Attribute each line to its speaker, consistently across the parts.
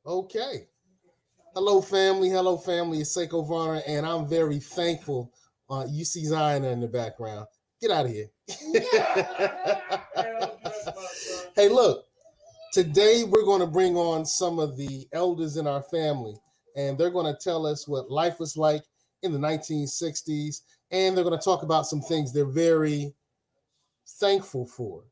Speaker 1: Okay. Hello, family. Hello, family. It's Seiko Varner, and I'm very thankful. You see Zion in the background. Get out of here. Hey, look. Today we're going to bring on some of the elders in our family, and they're going to tell us what life was like in the 1960s, and they're going to talk about some things they're very thankful for.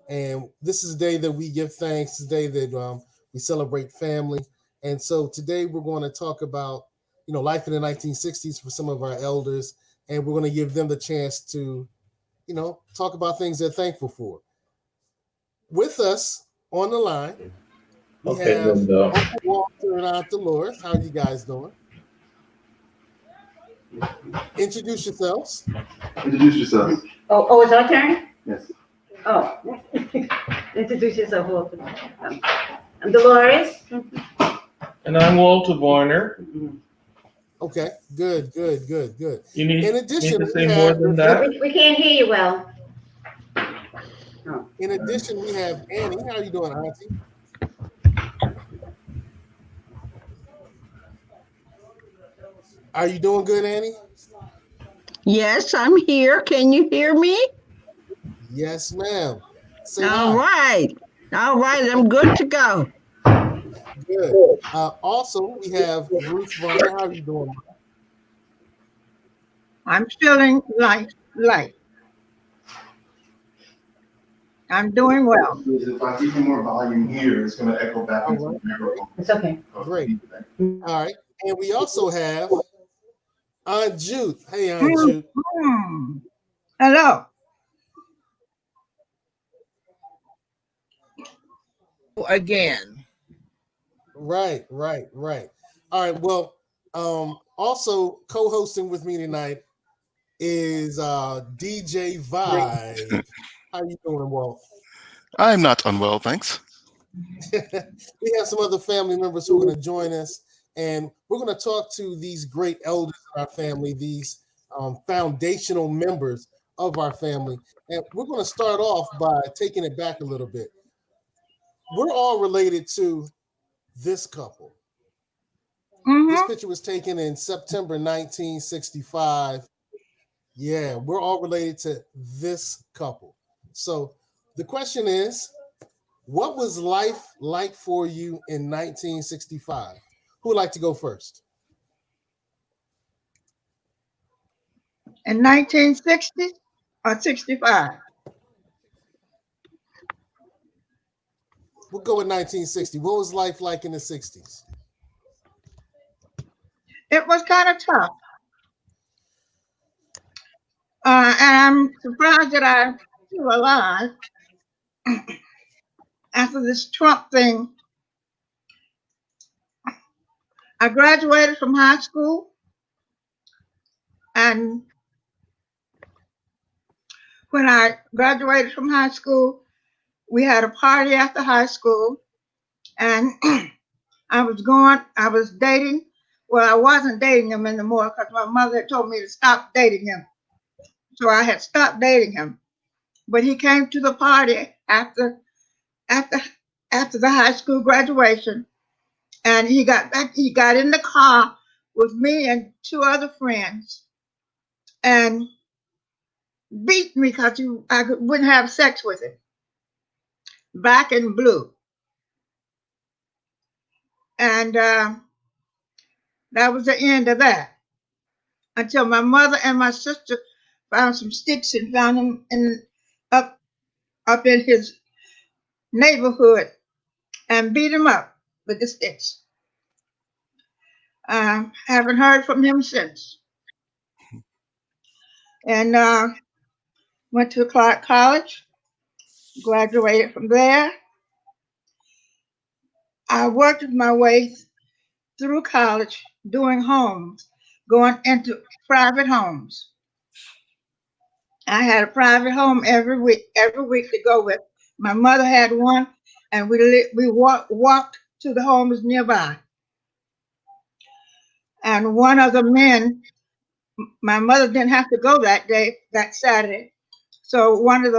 Speaker 1: And this is the day that we give thanks, the day that we celebrate family. And so today we're going to talk about, life in the 1960s for some of our elders, and we're going to give them the chance to, talk about things they're thankful for. With us on the line, we
Speaker 2: Okay,
Speaker 1: have
Speaker 2: Linda.
Speaker 1: Uncle Walter and Aunt Dolores. How are you guys doing? Introduce yourselves.
Speaker 3: Introduce yourself.
Speaker 4: Oh, it's our turn?
Speaker 3: Yes.
Speaker 4: Oh. Introduce yourself, Walter. I'm Dolores.
Speaker 2: And I'm Walter Varner.
Speaker 1: Okay, good, good, good, good.
Speaker 2: You
Speaker 1: In
Speaker 2: need
Speaker 1: addition,
Speaker 2: to
Speaker 1: we
Speaker 2: say more
Speaker 1: have
Speaker 2: than that?
Speaker 4: We can't hear you well.
Speaker 1: in addition we have Annie. How are you doing, Auntie? Are you doing good, Annie?
Speaker 5: Yes, I'm here. Can you hear me?
Speaker 1: Yes, ma'am. Say
Speaker 5: All
Speaker 1: hi.
Speaker 5: right. All right. I'm good to go.
Speaker 1: Good. Also, we have Ruth Varner. How are you doing?
Speaker 6: I'm feeling like I'm doing well.
Speaker 3: If I give you more volume here, it's going to echo back
Speaker 1: All
Speaker 3: into
Speaker 1: right.
Speaker 3: the microphone.
Speaker 4: It's okay.
Speaker 1: Great. All right. And we also have Aunt Jude. Hey, Aunt
Speaker 6: Mm,
Speaker 1: Jude.
Speaker 6: mm. Hello.
Speaker 7: Again.
Speaker 1: Right, right, right. All right. Well, also co-hosting with me tonight is DJ Vibe. How you doing, Walt?
Speaker 8: I'm not unwell, thanks.
Speaker 1: We have some other family members who are going to join us, and we're going to talk to these great elders in our family, these foundational members of our family. And we're going to start off by taking it back a little bit. We're all related to this couple. This
Speaker 6: Mm-hmm.
Speaker 1: picture was taken in September 1965. Yeah, we're all related to this couple. So the question is, what was life like for you in 1965? Who would like to go first?
Speaker 6: In 1960 or 65?
Speaker 1: We'll go with 1960. What was life like in the 60s?
Speaker 6: It was kind of tough. And I'm surprised that I'm still alive after this Trump thing. I graduated from high school, and when I graduated from high school, we had a party after high school, and I was dating. Well, I wasn't dating him anymore because my mother had told me to stop dating him. So I had stopped dating him. But he came to the party after after the high school graduation, and he got back. He got in the car with me and two other friends, and beat me because wouldn't have sex with him. Black and blue, and that was the end of that. Until my mother and my sister found some sticks and found them up up in his neighborhood and beat him up with the sticks. Haven't heard from him since. And went to Clark College, graduated from there. I worked my way through college doing homes, going into private homes. I had a private home every week to go with. My mother had one, and walked to the homes nearby. And one of the men, my mother didn't have to go that Saturday. So one of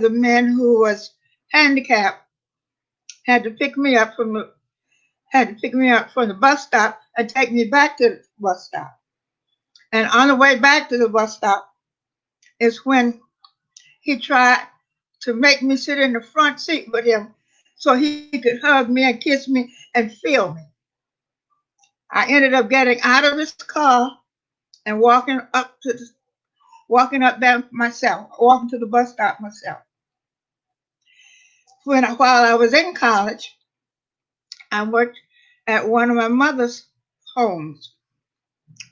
Speaker 6: the men who was handicapped had to pick me up had to pick me up from the bus stop and take me back to the bus stop. And on the way back to the bus stop is when he tried to make me sit in the front seat with him so he could hug me and kiss me and feel me. I ended up getting out of his car and walking up there myself, walking to the bus stop myself. While I was in college, I worked at one of my mother's homes.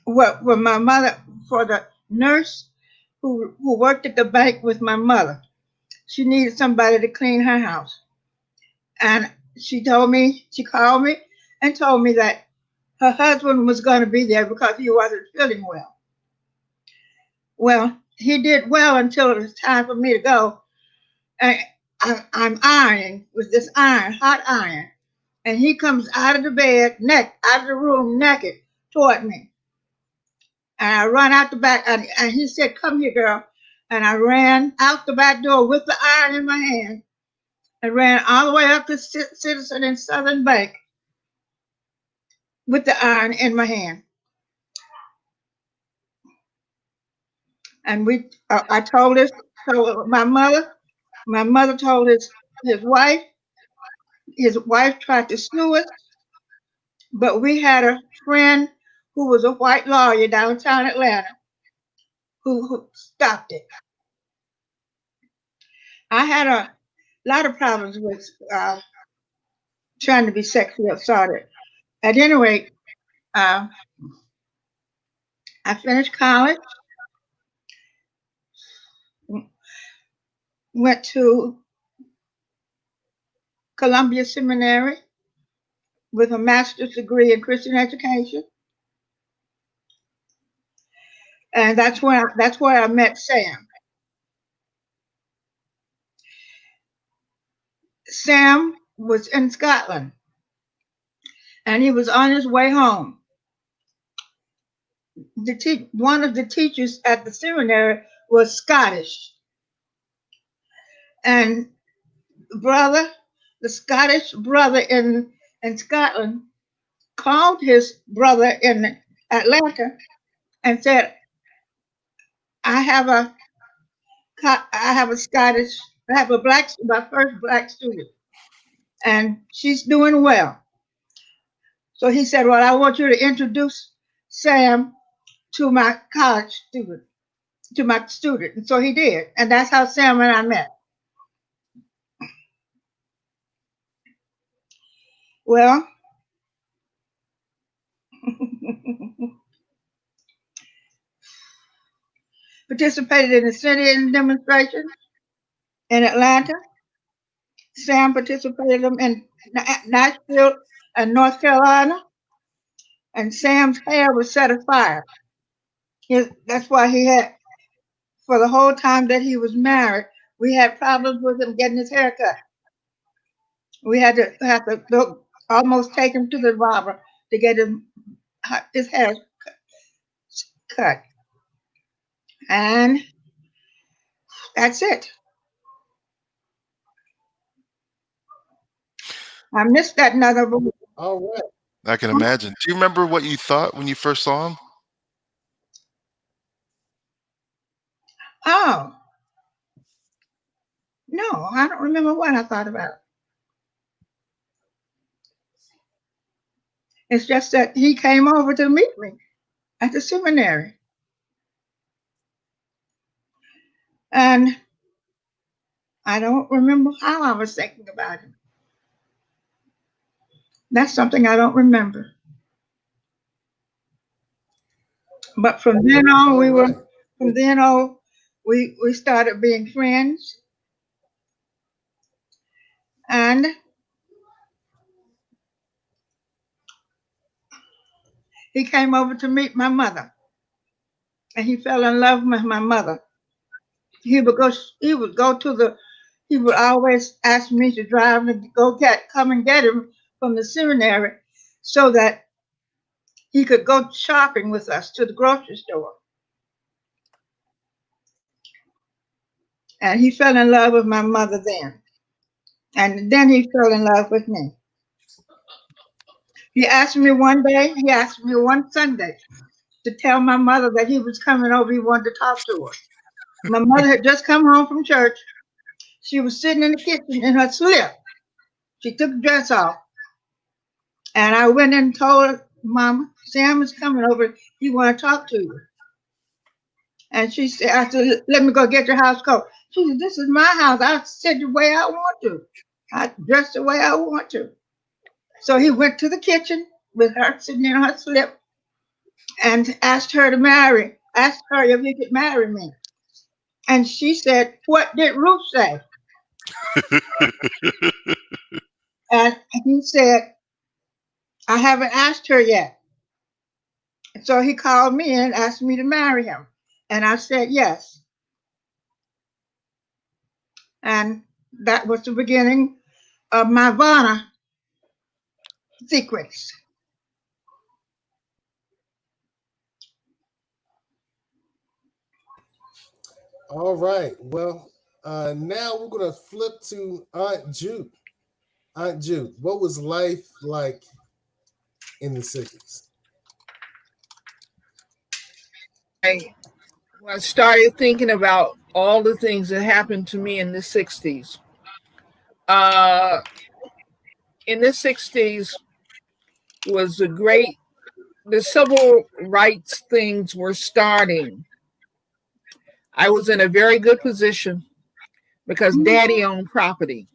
Speaker 6: Where my mother, for the nurse who worked at the bank with my mother, she needed somebody to clean her house. And she called me and told me that her husband was going to be there because he wasn't feeling well. Well, he did well until it was time for me to go. And I'm ironing with this hot iron. And he comes out of the out of the room naked toward me. And I run out the back, and he said, "Come here, girl." And I ran out the back door with the iron in my hand and ran all the way up to Citizen and Southern Bank with the iron in my hand. And I told my mother told his wife. His wife tried to sue us, but we had a friend who was a white lawyer downtown Atlanta who stopped it. I had a lot of problems with trying to be sexually assaulted. At any rate, I finished college, went to Columbia Seminary with a master's degree in Christian education, and that's where I met Sam. Sam was in Scotland, and he was on his way home. One of the teachers at the seminary was Scottish, and the Scottish brother in Scotland called his brother in Atlanta and said, I have a Scottish, I have my first black student, and she's doing well." So he said, "Well, I want you to introduce Sam to my college student, to my student." And so he did. And that's how Sam and I met. Well, participated in the sit-in demonstration in Atlanta. Sam participated in Nashville and North Carolina. And Sam's hair was set afire. That's why for the whole time that he was married, we had problems with him getting his hair cut. We had to almost take him to the barber to get his hair cut. And that's it. I missed that another.
Speaker 1: All right.
Speaker 8: I can imagine. Do you remember what you thought when you first saw him?
Speaker 6: Oh, no, I don't remember what I thought about. It's just that he came over to meet me at the seminary. And I don't remember how I was thinking about him. That's something I don't remember. But from then on, we started being friends. And he came over to meet my mother. And he fell in love with my mother. He would always ask me to drive and come and get him from the seminary so that he could go shopping with us to the grocery store. And he fell in love with my mother then. And then he fell in love with me. He asked me one Sunday to tell my mother that he was coming over. He wanted to talk to her. My mother had just come home from church. She was sitting in the kitchen in her slip. She took the dress off. And I went and told her, Mama, Sam is coming over. He want to talk to you. And she said, I said, let me go get your house coat. She said, this is my house. I said the way I want to. I dress the way I want to. So he went to the kitchen with her sitting in her slip and asked her if he could marry me. And she said, what did Ruth say? And he said, I haven't asked her yet. So he called me and asked me to marry him. And I said yes. And that was the beginning of my Varner secrets.
Speaker 1: All right. Well, now we're gonna flip to Aunt Jude. Aunt Jude, what was life like in the '60s?
Speaker 7: I started thinking about all the things that happened to me in the 60s. Uh, in the 60s was the civil rights things were starting. I was in a very good position because daddy owned property.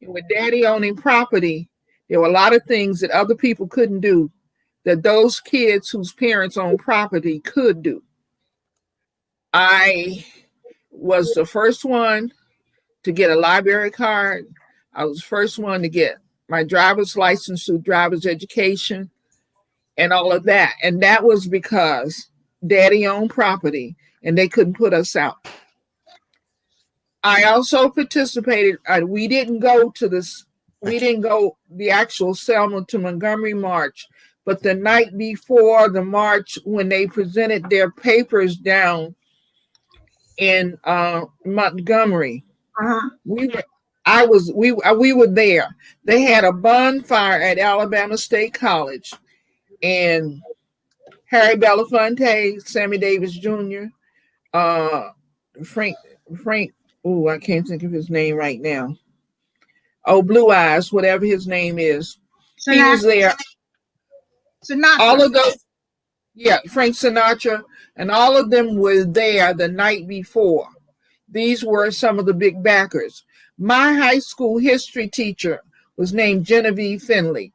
Speaker 7: And with daddy owning property, there were a lot of things that other people couldn't do that those kids whose parents owned property could do. I was the first one to get a library card. I was the first one to get my driver's license through driver's education and all of that. And that was because daddy owned property and they couldn't put us out. I also participated. We didn't go the actual Selma to Montgomery march, but the night before the march, when they presented their papers down in Montgomery, we were there. They had a bonfire at Alabama State College, and Harry Belafonte, Sammy Davis Jr., Frank. Oh, I can't think of his name right now. Oh, Blue Eyes, whatever his name is. Sinatra. He was there. Sinatra. All of those, Frank Sinatra, and all of them were there the night before. These were some of the big backers. My high school history teacher was named Genevieve Finley.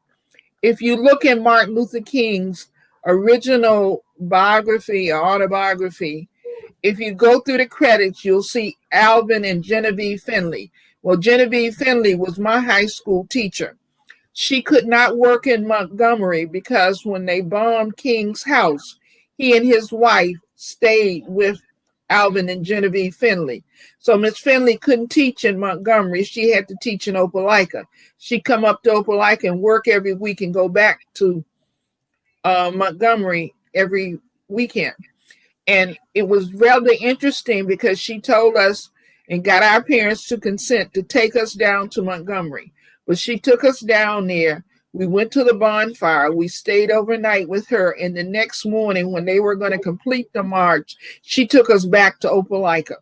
Speaker 7: If you look at Martin Luther King's original biography or autobiography, if you go through the credits, you'll see Alvin and Genevieve Finley. Well, Genevieve Finley was my high school teacher. She could not work in Montgomery because when they bombed King's house, he and his wife stayed with Alvin and Genevieve Finley. So Miss Finley couldn't teach in Montgomery. She had to teach in Opelika. She'd come up to Opelika and work every week and go back to Montgomery every weekend. And it was rather interesting because she told us and got our parents to consent to take us down to Montgomery. But she took us down there. We went to the bonfire. We stayed overnight with her. And the next morning, when they were going to complete the march, she took us back to Opelika.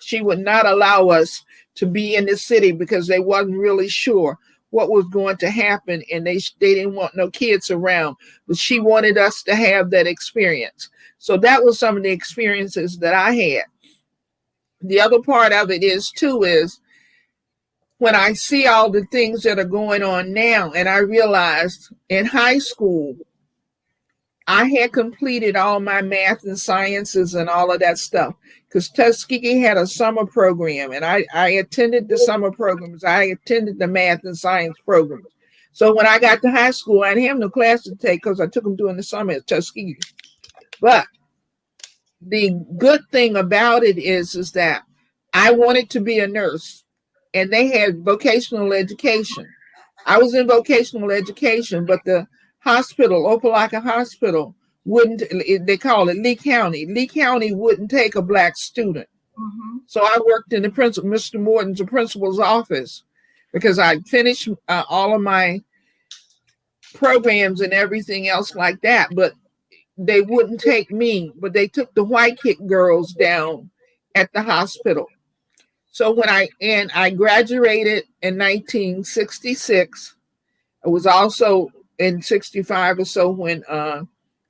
Speaker 7: She would not allow us to be in the city because they wasn't really sure what was going to happen. And they didn't want no kids around. But she wanted us to have that experience. So that was some of the experiences that I had. The other part of it is when I see all the things that are going on now, and I realized in high school, I had completed all my math and sciences and all of that stuff because Tuskegee had a summer program, and I attended the summer programs. I attended the math and science programs. So when I got to high school, I didn't have no class to take because I took them during the summer at Tuskegee. But the good thing about it is that I wanted to be a nurse, and they had vocational education. I was in vocational education, but the hospital, Opelika Hospital, wouldn't, they call it Lee County. Lee County wouldn't take a Black student. Mm-hmm. So I worked in Mr. Morton's, the principal's office, because I finished all of my programs and everything else like that, but they wouldn't take me, but they took the white kid girls down at the hospital. So when I graduated in 1966, it was also in 65 or so when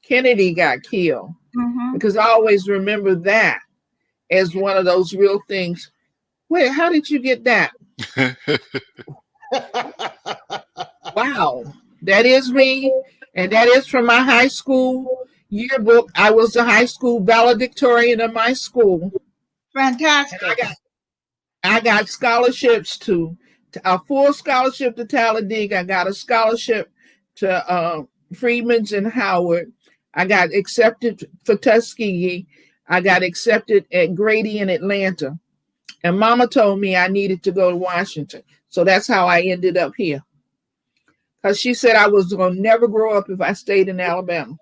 Speaker 7: Kennedy got killed, because I always remember that as one of those real things. Wait, how did you get that? Wow, that is me, and that is from my high school yearbook. I was the high school valedictorian of my school.
Speaker 6: Fantastic.
Speaker 7: And I got scholarships to a full scholarship to Talladega. I got a scholarship to Freedman's in Howard. I got accepted for Tuskegee. I got accepted at Grady in Atlanta. And Mama told me I needed to go to Washington. So that's how I ended up here. Because she said I was going to never grow up if I stayed in Alabama.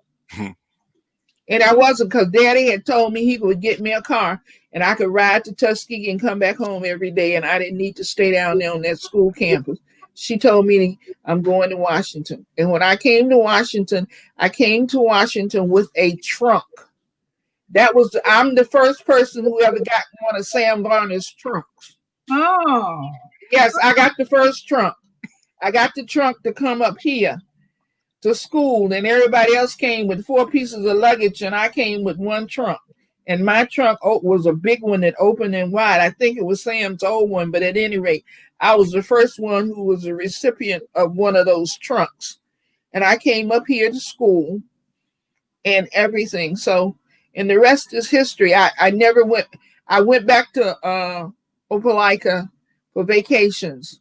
Speaker 7: And I wasn't, because Daddy had told me he would get me a car and I could ride to Tuskegee and come back home every day, and I didn't need to stay down there on that school campus. She told me I'm going to Washington. And when I came to Washington, I came to Washington with a trunk. I'm the first person who ever got one of Sam Varner's trunks.
Speaker 6: Oh.
Speaker 7: Yes, I got the first trunk. I got the trunk to come up here to school, and everybody else came with 4 pieces of luggage, and I came with one trunk. And my trunk was a big one that opened and wide. I think it was Sam's old one, but at any rate, I was the first one who was a recipient of one of those trunks. And I came up here to school and everything. So, and the rest is history. I went back to Opelika for vacations,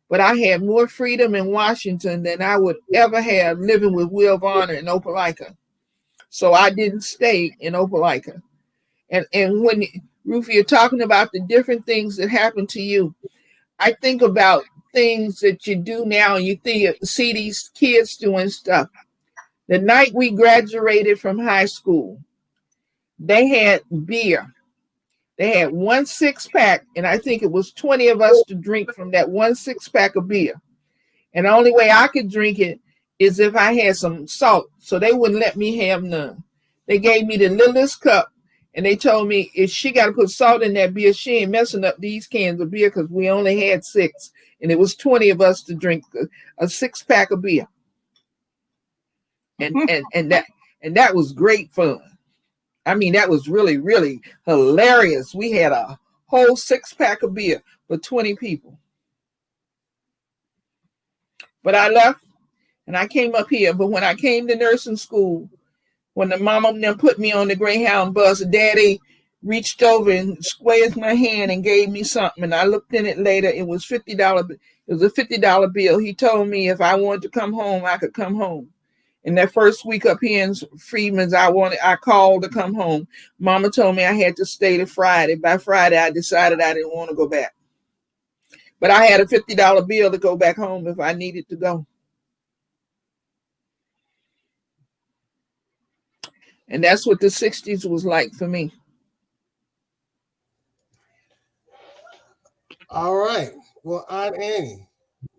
Speaker 7: but I had more freedom in Washington than I would ever have living with Will Varner in Opelika. So I didn't stay in Opelika. And when, Ruthie, you're talking about the different things that happen to you, I think about things that you do now, and you see these kids doing stuff. The night we graduated from high school, they had beer. They had 1 6-pack, and I think it was 20 of us to drink from that 1 6-pack of beer. And the only way I could drink it is if I had some salt, so they wouldn't let me have none. They gave me the littlest cup, and they told me if she got to put salt in that beer, she ain't messing up these cans of beer, because we only had 6, and it was 20 of us to drink a 6-pack of beer. And that was great fun. I mean, that was really, really hilarious. We had a whole 6-pack of beer for 20 people. But I left and I came up here. But when I came to nursing school, when the mama and them put me on the Greyhound bus, Daddy reached over and squeezed my hand and gave me something. And I looked in it later. It was $50. It was a $50 bill. He told me if I wanted to come home, I could come home. And that first week up here in Freedman's, I called to come home. Mama told me I had to stay to Friday. By Friday, I decided I didn't want to go back. But I had a $50 bill to go back home if I needed to go. And that's what the 60s was like for me.
Speaker 1: All right. Well, Aunt Annie,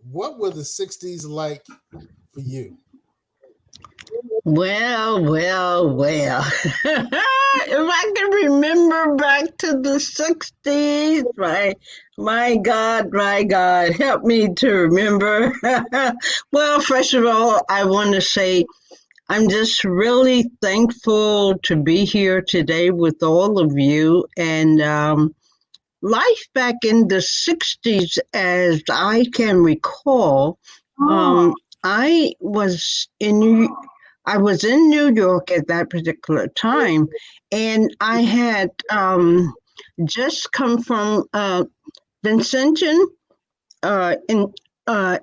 Speaker 1: what were the 60s like for you?
Speaker 5: Well. If I can remember back to the 60s, my God, help me to remember. Well, first of all, I want to say I'm just really thankful to be here today with all of you. And life back in the 60s, as I can recall, I was in New York at that particular time, and I had just come from Vincentian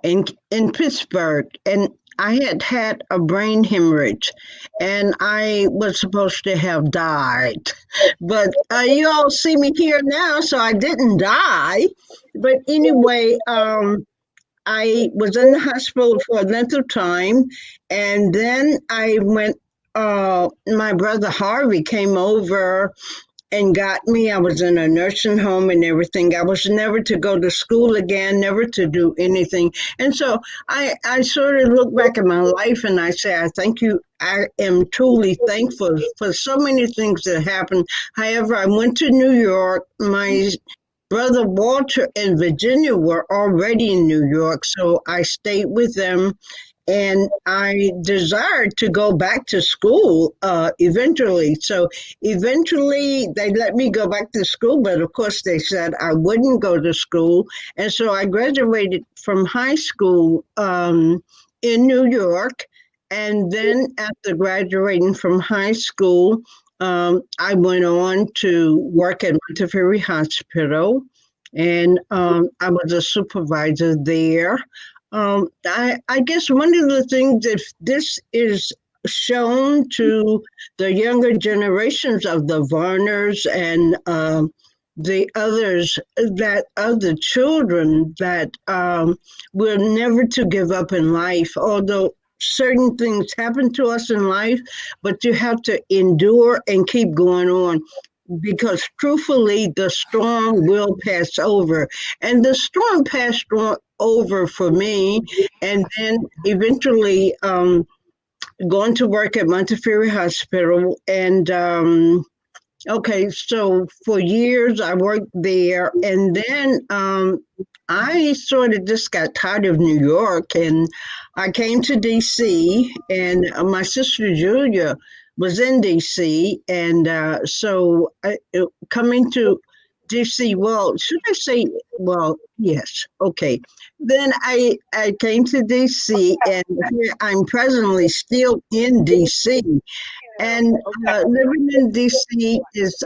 Speaker 5: in Pittsburgh, and I had a brain hemorrhage, and I was supposed to have died. But you all see me here now, so I didn't die. But anyway, I was in the hospital for a length of time, and then I went. My brother Harvey came over and got me. I was in a nursing home and everything. I was never to go to school again, never to do anything. And so I sort of look back at my life and I say, I thank you. I am truly thankful for so many things that happened. However, I went to New York. My brother Walter and Virginia were already in New York, so I stayed with them. And I desired to go back to school eventually. So eventually they let me go back to school, but of course they said I wouldn't go to school. And so I graduated from high school in New York. And then after graduating from high school, I went on to work at Montefiore Hospital, and I was a supervisor there. I guess one of the things that this is shown to the younger generations of the Varners and the others that other children that we're never to give up in life, although certain things happen to us in life, but you have to endure and keep going on because truthfully, the storm will pass over. And the storm passed over for me. And then eventually going to work at Montefiore Hospital. And okay, so for years I worked there. And then I sort of just got tired of New York and I came to DC, and my sister Julia was in DC. And coming to DC, well, should I say, well, yes, okay. Then I came to DC, and here I'm presently still in DC. And living in DC is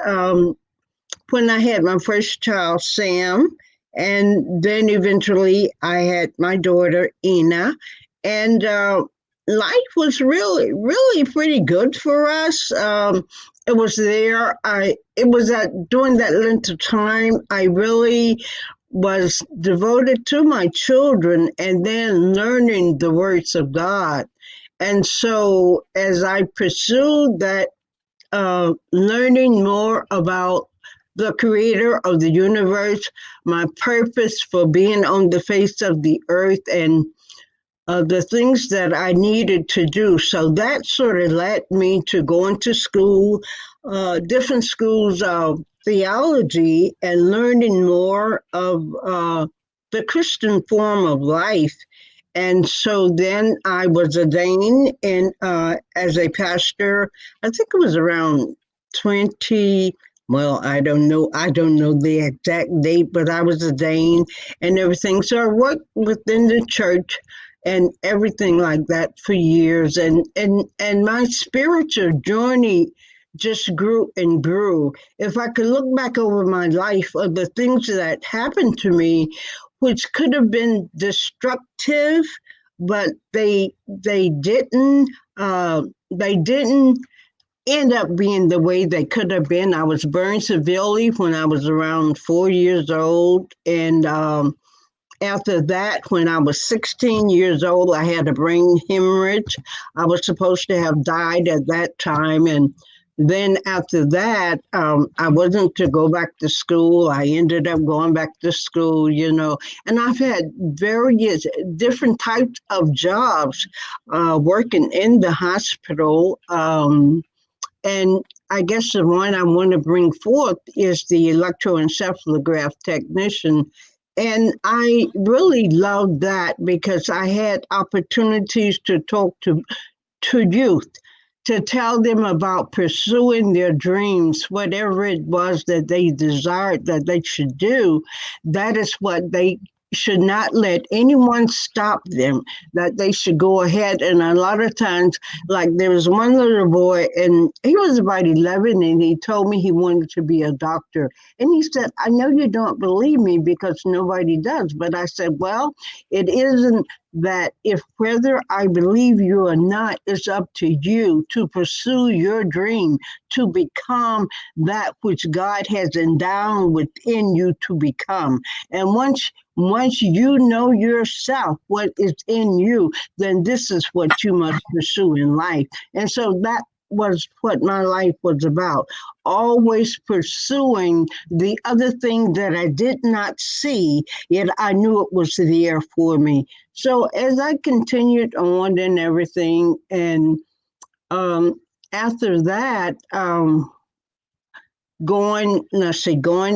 Speaker 5: when I had my first child, Sam, and then eventually I had my daughter, Ina, and life was really, really pretty good for us. It was there. It was at during that length of time I really was devoted to my children and then learning the words of God. And so as I pursued that learning more about the creator of the universe, my purpose for being on the face of the earth, and the things that I needed to do. So that sort of led me to going to school, different schools of theology, and learning more of the Christian form of life. And so then I was ordained as a pastor. I think it was around 20. Well, I don't know the exact date, but I was ordained and everything. So I worked within the church and everything like that for years. And my spiritual journey just grew and grew. If I could look back over my life of the things that happened to me, which could have been destructive, but they didn't end up being the way they could have been. I was burned severely when I was around 4 years old, and after that, when I was 16 years old, I had a brain hemorrhage. I was supposed to have died at that time. And then after that, I wasn't to go back to school. I ended up going back to school, and I've had various different types of jobs working in the hospital. And I guess the one I want to bring forth is the electroencephalograph technician. And I really loved that because I had opportunities to talk to youth, to tell them about pursuing their dreams, whatever it was that they desired that they should do. That is what they should not let anyone stop them, that they should go ahead. And a lot of times, like there was one little boy, and he was about 11, and he told me he wanted to be a doctor. And he said, I know you don't believe me because nobody does. But I said, well, it isn't that if whether I believe you or not, it's up to you to pursue your dream, to become that which God has endowed within you to become. And once you know yourself, what is in you, then this is what you must pursue in life. And so was what my life was about. Always pursuing the other thing that I did not see, yet I knew it was there for me. So as I continued on and everything, and um, after that, going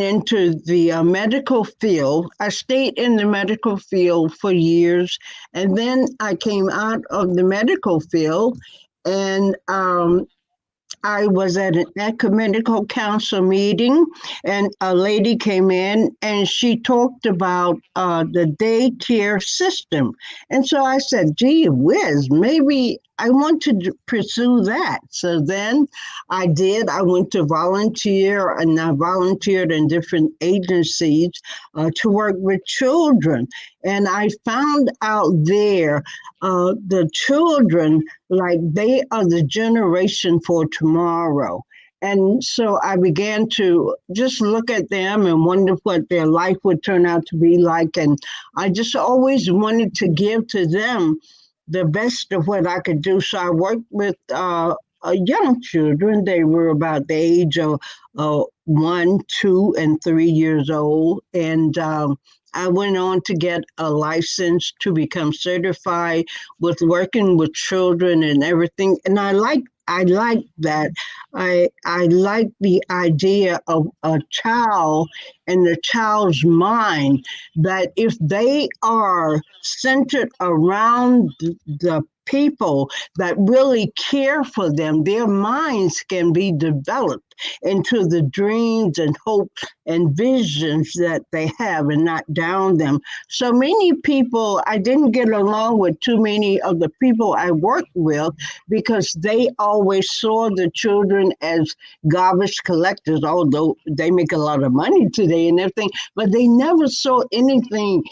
Speaker 5: into the medical field. I stayed in the medical field for years, and then I came out of the medical field, and I was at an ecumenical council meeting, and a lady came in and she talked about the daycare system. And so I said, gee whiz, maybe I want to pursue that. So then I did. I went to volunteer, and I volunteered in different agencies to work with children. And I found out there the children, like, they are the generation for tomorrow. And so I began to just look at them and wonder what their life would turn out to be like. And I just always wanted to give to them the best of what I could do. So I worked with young children. They were about the age of 1, 2, and 3 years old. And I went on to get a license to become certified with working with children and everything. And I like that. I like the idea of a child and the child's mind, that if they are centered around the people that really care for them, their minds can be developed into the dreams and hopes and visions that they have, and not down them. So many people, I didn't get along with too many of the people I worked with, because they always saw the children as garbage collectors, although they make a lot of money today and everything, but they never saw anything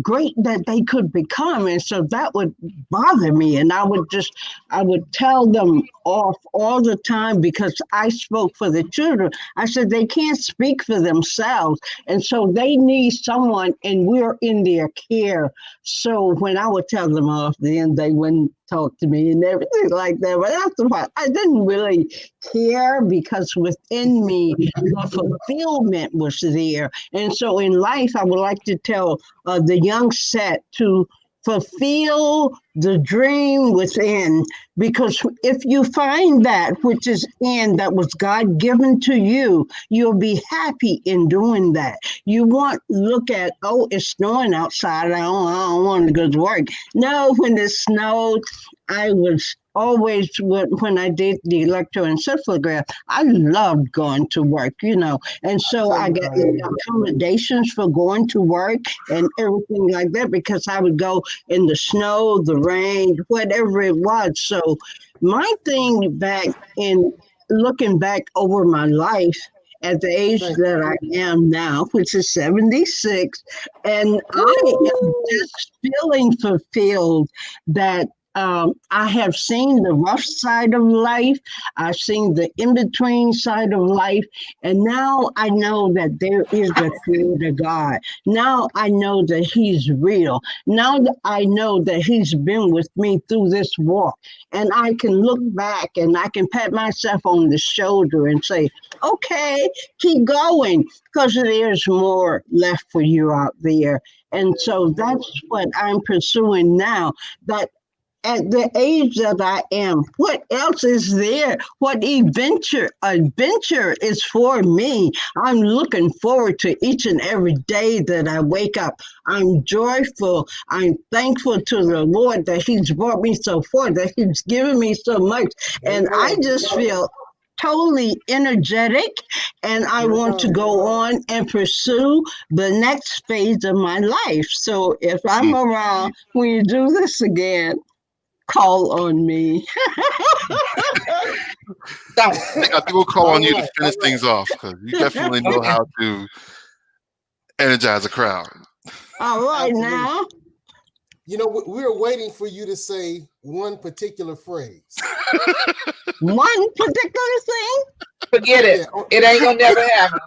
Speaker 5: great that they could become. And so that would bother me. And I would tell them off all the time, because I spoke for the children. I said, they can't speak for themselves. And so they need someone, and we're in their care. So when I would tell them off, then they wouldn't talk to me and everything like that. But after a while, I didn't really care, because within me, the fulfillment was there. And so in life, I would like to tell the young set to fulfill the dream within, because if you find that which is in, that was God given to you, you'll be happy in doing that. You won't look at, oh, it's snowing outside, I don't want to go to work. No, when it snowed, I was always, when I did the electroencephalograph, I loved going to work, and so I got accommodations for going to work and everything like that, because I would go in the snow, the rain, whatever it was. So my thing back in looking back over my life at the age that I am now, which is 76, and I am just feeling fulfilled that I have seen the rough side of life. I've seen the in-between side of life. And now I know that there is a creator God. Now I know that he's real. Now that I know that he's been with me through this walk. And I can look back and I can pat myself on the shoulder and say, okay, keep going, because there's more left for you out there. And so that's what I'm pursuing now. That at the age that I am, what else is there? What adventure is for me? I'm looking forward to each and every day that I wake up. I'm joyful. I'm thankful to the Lord that he's brought me so far, that he's given me so much. And I just feel totally energetic, and I want to go on and pursue the next phase of my life. So if I'm around when you do this again, call on me.
Speaker 8: I think we'll call on you to finish things off, because you definitely know how to energize a crowd.
Speaker 5: All right,
Speaker 1: Absolutely.
Speaker 5: now.
Speaker 1: We're waiting for you to say one particular phrase.
Speaker 5: One particular thing?
Speaker 7: Forget it.
Speaker 1: Yeah.
Speaker 7: It ain't gonna never happen.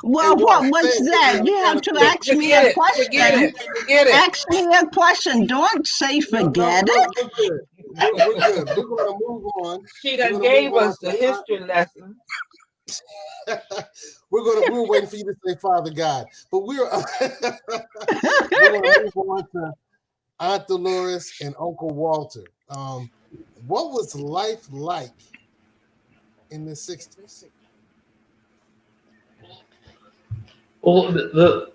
Speaker 5: Well, what was that? You have to ask me a question.
Speaker 7: Forget it.
Speaker 5: Ask me a question. Don't say forget it.
Speaker 1: we're good. We're going to move on.
Speaker 7: She done gave us the history lesson.
Speaker 1: We're waiting for you to say Father God, but we're going to move on to Aunt Dolores and Uncle Walter. What was life like in the 60s?
Speaker 2: Well,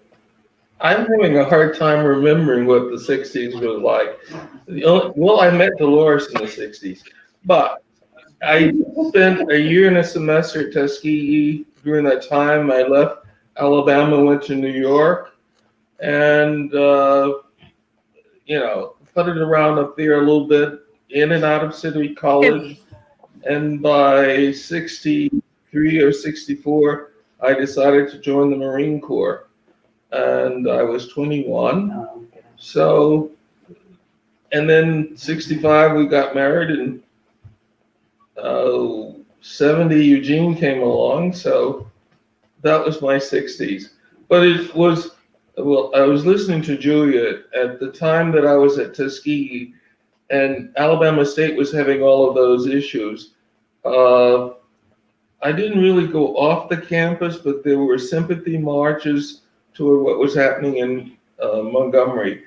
Speaker 2: I'm having a hard time remembering what the 60s was like. Well, I met Dolores in the 60s, but I spent a year and a semester at Tuskegee. During that time, I left Alabama, went to New York, and putted around up there a little bit, in and out of City College. And by 63 or 64, I decided to join the Marine Corps. And I was 21. So, and then 65, we got married, and 70, Eugene came along. So that was my 60s. But it was, well, I was listening to Julia at the time that I was at Tuskegee, and Alabama State was having all of those issues. I didn't really go off the campus, but there were sympathy marches toward what was happening in Montgomery.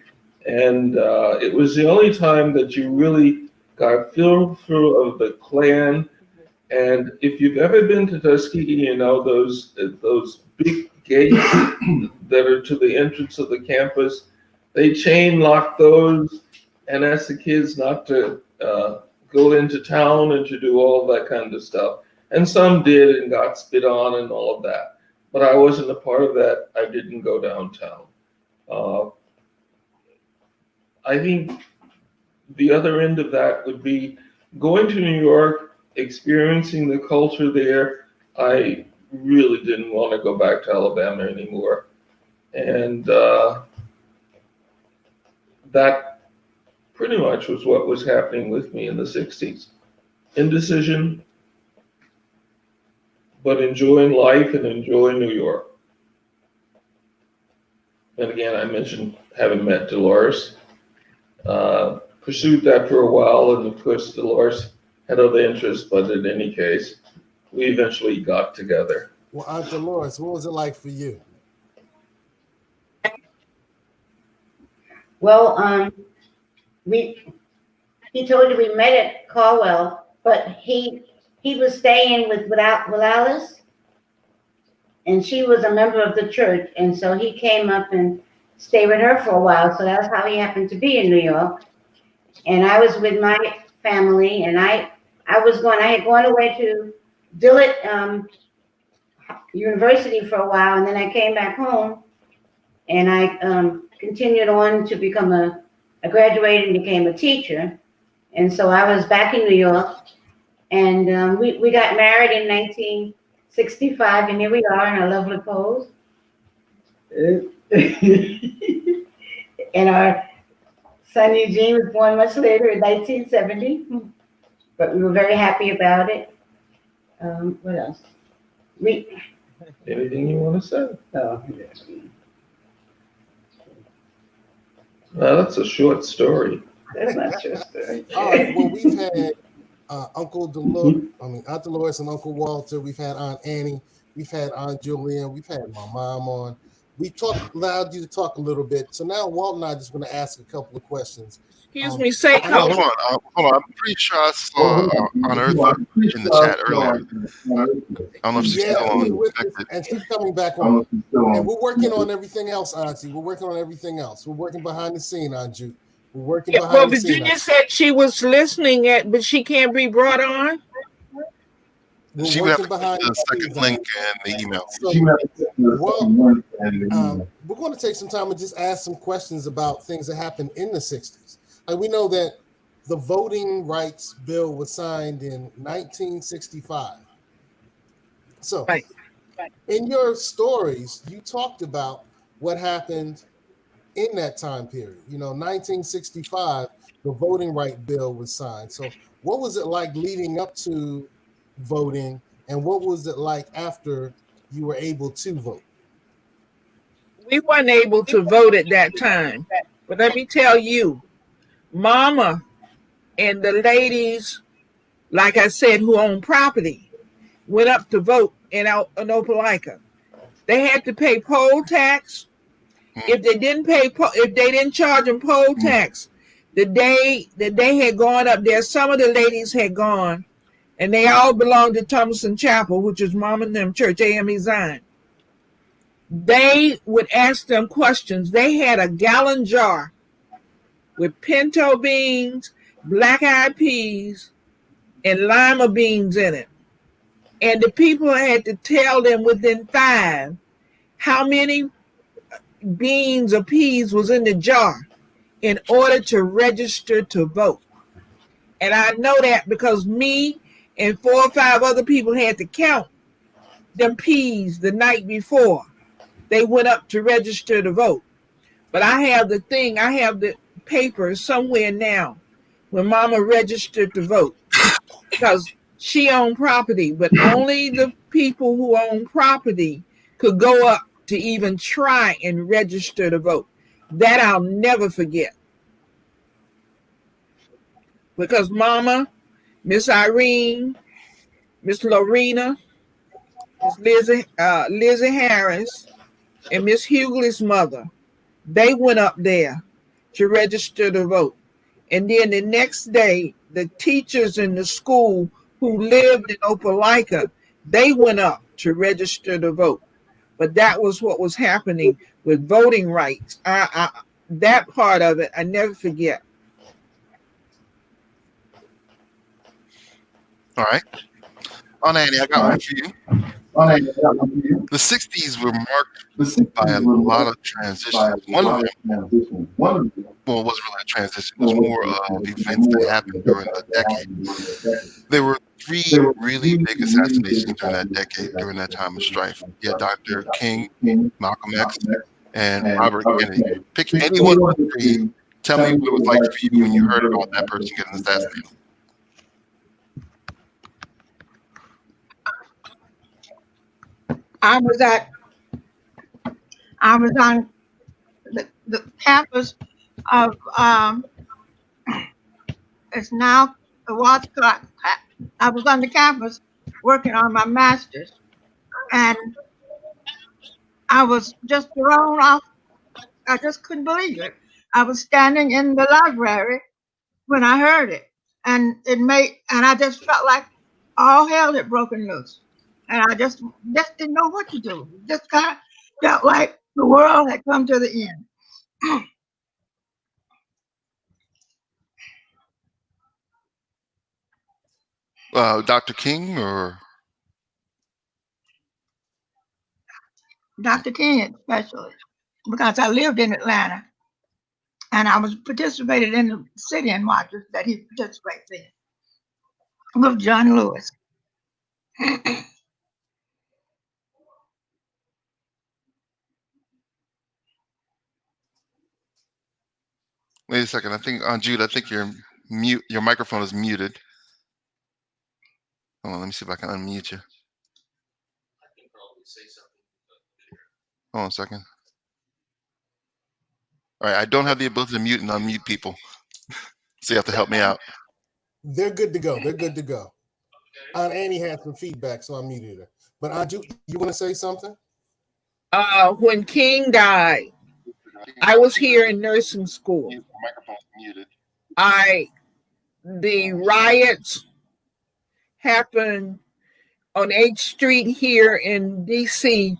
Speaker 2: And it was the only time that you really got a feel of the Klan. And if you've ever been to Tuskegee, you know those big gates that are to the entrance of the campus, they chain lock those and ask the kids not to go into town and to do all of that kind of stuff. And some did and got spit on and all of that. But I wasn't a part of that. I didn't go downtown. I think the other end of that would be going to New York, experiencing the culture there. I really didn't want to go back to Alabama anymore. And that pretty much was what was happening with me in the 60s. Indecision, but enjoying life and enjoying New York. And again, I mentioned having met Dolores. Pursued that for a while, and of course Dolores had other interests, but in any case, we eventually got together.
Speaker 1: Well, Aunt Dolores, what was it like for you?
Speaker 4: Well, he told you we met at Caldwell, but he was staying with Alice, and she was a member of the church, and so he came up and stayed with her for a while. So that's how he happened to be in New York. And I was with my family, and I had gone away to Dillard University for a while, and then I came back home, and I continued on to become I graduated and became a teacher. And so I was back in New York, and we got married in 1965, and here we are in our lovely pose. And our son Eugene was born much later in 1970, but we were very happy about it. What else?
Speaker 2: Anything you want to say?
Speaker 4: Oh,
Speaker 2: Well, that's a short story.
Speaker 4: that's not your story.
Speaker 1: All right. Well, we've had Aunt Dolores and Uncle Walter. We've had Aunt Annie. We've had Aunt Julian. We've had my mom on. We allowed you to talk a little bit. So now Walt and I are just going to ask a couple of questions.
Speaker 7: Excuse me, say
Speaker 8: Hold on. I'm pretty sure I saw Uneartha in the chat earlier. I don't know if she's still on.
Speaker 1: And she's coming back on. And we're working on everything else, Auntie. We're working on everything else. We're working behind the scene, Aunt Jude. We're working behind the scene.
Speaker 7: Virginia said she was listening but she can't be brought on.
Speaker 8: She would have to put the second link in the email.
Speaker 1: We're going to take some time and just ask some questions about things that happened in the 60s. Like we know that the voting rights bill was signed in 1965. So in your stories, you talked about what happened in that time period. 1965, the voting right bill was signed. So what was it like leading up to voting, and what was it like after you were able to vote?
Speaker 7: We weren't able to vote at that time, but let me tell you, Mama And the ladies, like I said, who own property, went up to vote in Opelika. They had to pay poll tax. If they didn't charge them poll tax, the day that they had gone up there, some of the ladies had gone, and they all belonged to Thomason Chapel, which is Mom and them church, AME Zion. They would ask them questions. They had a gallon jar with pinto beans, black-eyed peas, and lima beans in it. And the people had to tell them within 5 how many beans or peas was in the jar in order to register to vote. And I know that because me and 4 or 5 other people had to count them peas the night before they went up to register to vote. But I have the paper somewhere now when Mama registered to vote, because she owned property, but only the people who own property could go up to even try and register to vote. That I'll never forget. Because Mama, Miss Irene, Miss Lorena, Miss Lizzie Harris, and Miss Hughley's mother, they went up there to register to vote. And then the next day, the teachers in the school who lived in Opelika, they went up to register to vote. But that was what was happening with voting rights. That part of it, I never forget.
Speaker 8: All right. On Annie, I got one for you. The 60s were marked by a lot of transitions. One of them, well, it wasn't really a transition. It was more of events that happened during the decade. There were 3 really big assassinations during that decade, during that time of strife. You had Dr. King, Malcolm X, and Robert Kennedy. Pick any one of the 3. Tell me what it was like for you when you heard about that person getting assassinated.
Speaker 6: I was on the campus of it's now the Watts Clark. I was on the campus working on my master's, and I was just thrown off. I just couldn't believe it. I was standing in the library when I heard it, and I just felt like all hell had broken loose, and I just didn't know what to do. Just kind of felt like the world had come to the end.
Speaker 8: Dr. King or?
Speaker 6: Dr. King especially, because I lived in Atlanta and I was participated in the sit-in marches that he participates in with John Lewis.
Speaker 8: Wait a second. I think Jude, I think your microphone is muted. Hold on, let me see if I can unmute you. Hold on a second. All right, I don't have the ability to mute and unmute people, so you have to help me out.
Speaker 1: They're good to go. They're good to go. Aunt Annie had some feedback, so I muted her. But Aunt Jude, you want to say something?
Speaker 7: When King died, I was here in nursing school.
Speaker 8: Your microphone's muted.
Speaker 7: The riots happened on 8th Street here in DC,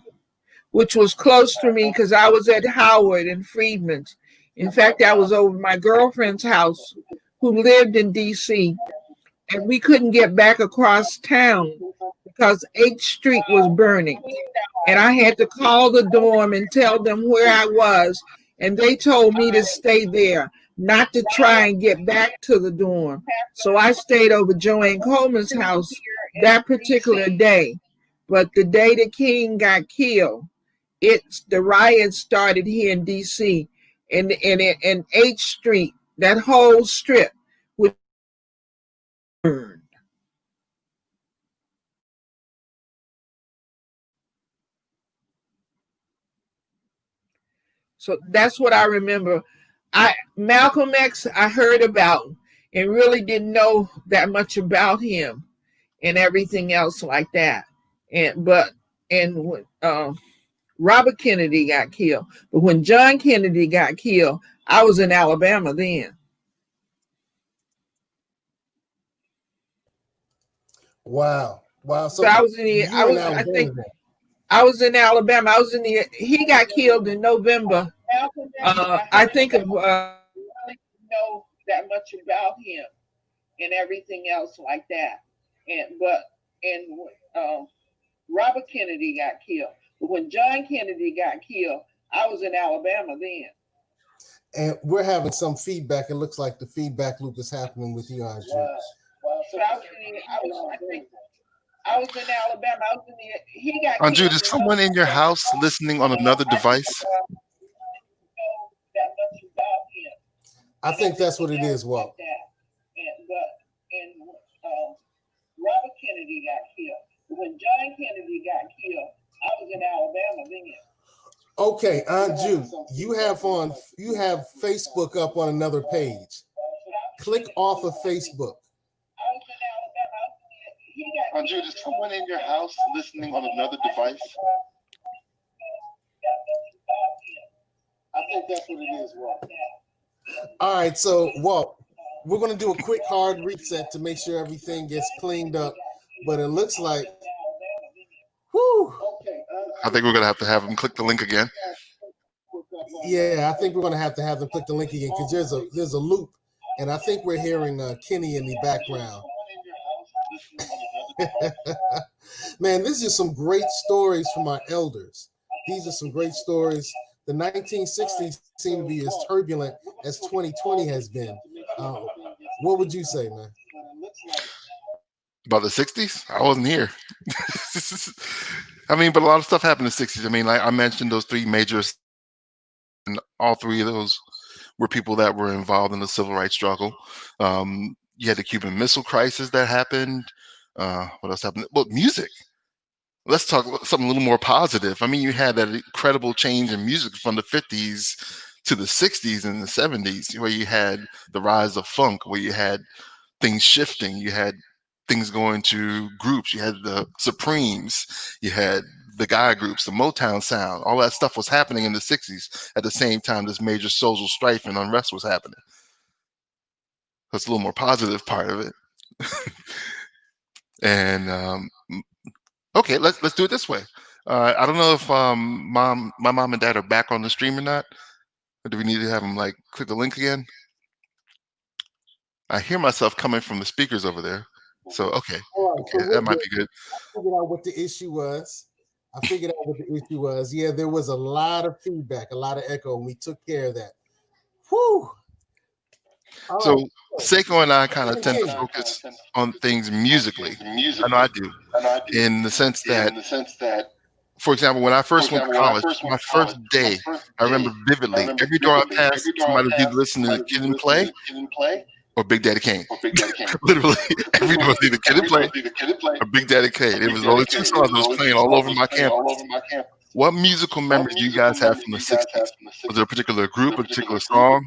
Speaker 7: which was close to me because I was at Howard and Freedman's. In fact, I was over my girlfriend's house who lived in DC, and we couldn't get back across town because 8th Street was burning. And I had to call the dorm and tell them where I was, and they told me to stay there, not to try and get back to the dorm. So I stayed over Joanne Coleman's house that particular day. But the day the King got killed, the riots started here in DC, and 8th Street, that whole strip was burned. So that's what I remember. Malcolm X I heard about, and really didn't know that much about him and everything else like that. And Robert Kennedy got killed. But when John Kennedy got killed, I was in Alabama then.
Speaker 1: Wow.
Speaker 7: So I was in the, I was in Alabama. He got killed in November. I think of know that much about him and everything else like that. And Robert Kennedy got killed. But when John Kennedy got killed, I was in Alabama then.
Speaker 1: And we're having some feedback. It looks like the feedback loop is happening with you, Aunt Jude.
Speaker 7: So I was in Alabama. He got
Speaker 8: Aunt Jude,
Speaker 7: killed.
Speaker 8: is someone in your house listening on another device?
Speaker 1: I think that's what it is, Walt.
Speaker 7: Robert Kennedy got killed. When John Kennedy got killed, I was in Alabama then.
Speaker 1: Okay, Aunt Jude, you have Facebook up on another page. Click off of Facebook.
Speaker 8: Aunt Jude, is someone in your house listening on another device?
Speaker 1: I think that's what it is, Walt. All right, so Walt, we're going to do a quick hard reset to make sure everything gets cleaned up. But it looks like, whew.
Speaker 8: I think we're going to have them click the link again.
Speaker 1: Yeah, I think we're going to have them click the link again because there's a loop, and I think we're hearing Kenny in the background. Man, this is some great stories from our elders. These are some great stories. The 1960s seem to be as turbulent as 2020 has been. What would you say, man?
Speaker 8: About the 60s? I wasn't here. I mean, but a lot of stuff happened in the 60s. I mean, like I mentioned those three majors, and all three of those were people that were involved in the civil rights struggle. You had the Cuban Missile Crisis that happened. What else happened? Well, music. Let's talk something a little more positive. I mean, you had that incredible change in music from the 50s to the 60s and the 70s, where you had the rise of funk, where you had things shifting. You had things going to groups. You had the Supremes. You had the guy groups, the Motown sound. All that stuff was happening in the 60s at the same time this major social strife and unrest was happening. That's a little more positive part of it. And okay, let's do it this way. I don't know if my mom and dad are back on the stream or not. Or do we need to have them like click the link again? I hear myself coming from the speakers over there. So okay, that might be good.
Speaker 1: I figured out what the issue was. Yeah, there was a lot of feedback, a lot of echo, and we took care of that. Whew.
Speaker 8: So Seiko and I kind of tend to focus on things musically. I know I do, in the sense that, for example, when I first went to college, my first day, I remember vividly, every door I passed, somebody was either listening to Kid and Play or Big Daddy Kane. Literally, every door was either Kid and Play or Big Daddy Kane. It was only two songs that was playing all over my campus. What musical memories do you guys have from the 60s? Was there a particular group, a particular song?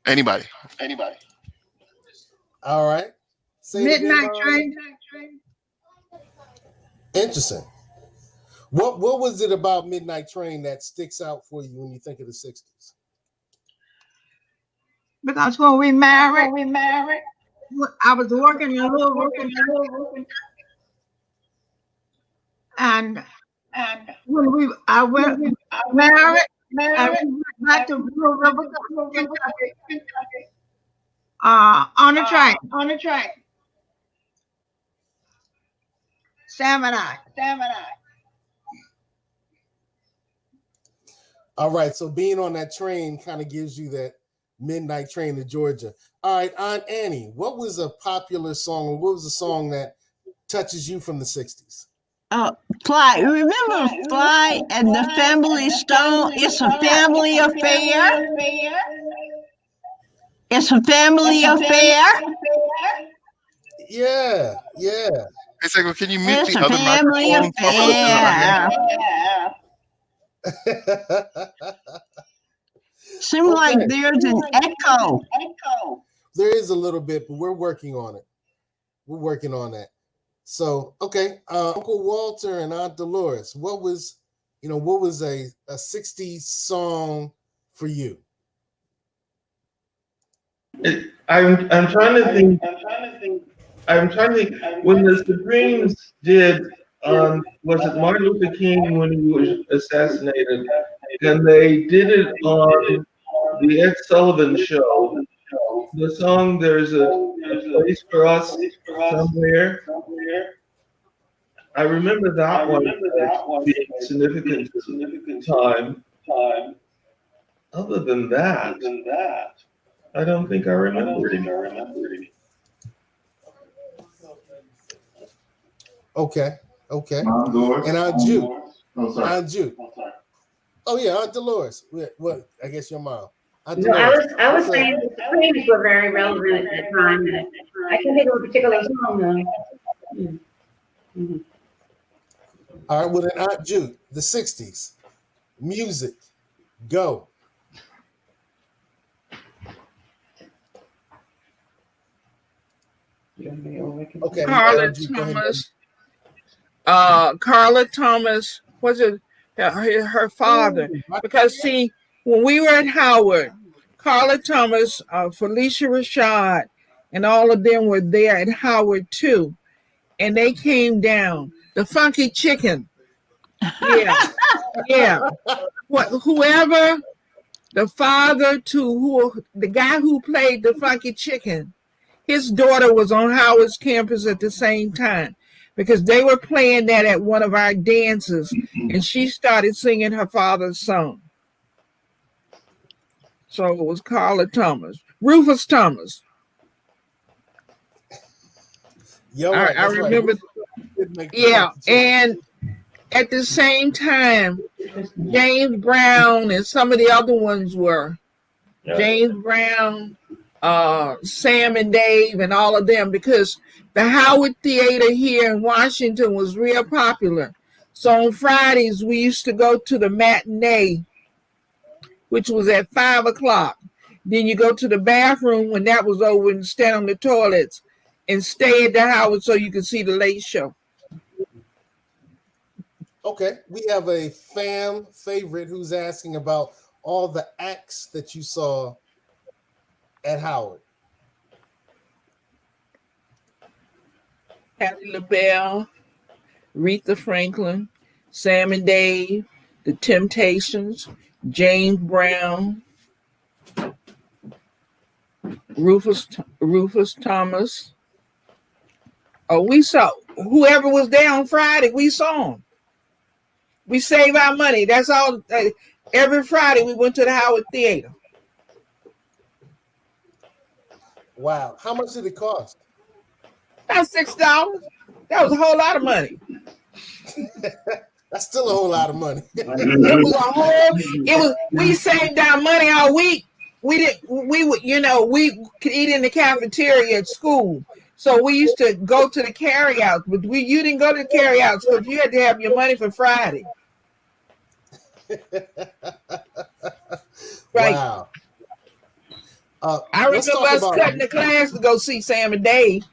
Speaker 8: Anybody?
Speaker 1: All right.
Speaker 6: Midnight Train.
Speaker 1: Interesting. What was it about Midnight Train that sticks out for you when you think of the 60s?
Speaker 6: Because when we married, I was working in Louisville, and when I went married, I went back to Louisville, Kentucky, on a train. Sam and I.
Speaker 1: All right, so being on that train kind of gives you that midnight train to Georgia. All right, Aunt Annie, what was a popular song, or what was a song that touches you from the 60s?
Speaker 5: Fly. Remember Fly and the Family Stone? It's a family affair. It's a family affair.
Speaker 1: Yeah.
Speaker 8: Hey, Seiko, can you mute
Speaker 5: It's
Speaker 8: the
Speaker 5: a
Speaker 8: other
Speaker 5: family
Speaker 8: microphone?
Speaker 5: affair. Seems like there's an echo.
Speaker 1: There is a little bit, but we're working on it. We're working on that. So, okay, Uncle Walter and Aunt Dolores, what was a 60s song for you?
Speaker 2: I'm trying to think. I'm trying to think when the Supremes did was it Martin Luther King when he was assassinated, and they did it on the Ed Sullivan Show. The song "There's a Place for Us Somewhere." I remember that one being significant to the time. Other than that, I don't think I remember any.
Speaker 1: Okay.
Speaker 3: Doors.
Speaker 1: And Aunt Jude.
Speaker 3: Oh, sorry.
Speaker 1: Aunt Jude. Oh yeah, Aunt Dolores. What? I guess your mom. Aunt
Speaker 4: No,
Speaker 1: Dolores.
Speaker 4: I was saying the Supremes were very relevant at that time. I can think of a particular song though. Mm-hmm.
Speaker 1: All right, with an Aunt Jude, the 60s. Music. Go. Okay.
Speaker 7: Carla
Speaker 1: Aunt Jude, go ahead.
Speaker 7: Thomas. Carla Thomas was it her father? Because see, when we were at Howard, Carla Thomas, Felicia Rashad, and all of them were there at Howard too, and they came down. The Funky Chicken, yeah. Whoever the father to the guy who played the Funky Chicken, his daughter was on Howard's campus at the same time because they were playing that at one of our dances, and she started singing her father's song. So it was Carla Thomas, Rufus Thomas.
Speaker 1: Right,
Speaker 7: I remember.
Speaker 1: Right.
Speaker 7: Yeah, and at the same time, James Brown and some of the other ones were James Brown, Sam and Dave, and all of them, because the Howard Theater here in Washington was real popular. So on Fridays, we used to go to the matinee, which was at 5 o'clock. Then you go to the bathroom when that was over and stand on the toilets and stay at the Howard so you could see the late show.
Speaker 1: Okay, we have a fan favorite who's asking about all the acts that you saw at Howard.
Speaker 7: Patti LaBelle, Aretha Franklin, Sam and Dave, The Temptations, James Brown, Rufus Thomas. Oh, we saw whoever was there on Friday. We saw them. We save our money. That's all. Every Friday we went to the Howard Theater.
Speaker 1: Wow, how much did it cost?
Speaker 7: About $6. That was a whole lot of money.
Speaker 1: That's still a whole lot of money.
Speaker 7: We saved our money all week. We could eat in the cafeteria at school. So we used to go to the carryouts, but you didn't go to the carryouts because you had to have your money for Friday. Right.
Speaker 1: Wow.
Speaker 7: I remember us cutting the class to go see Sam and Dave.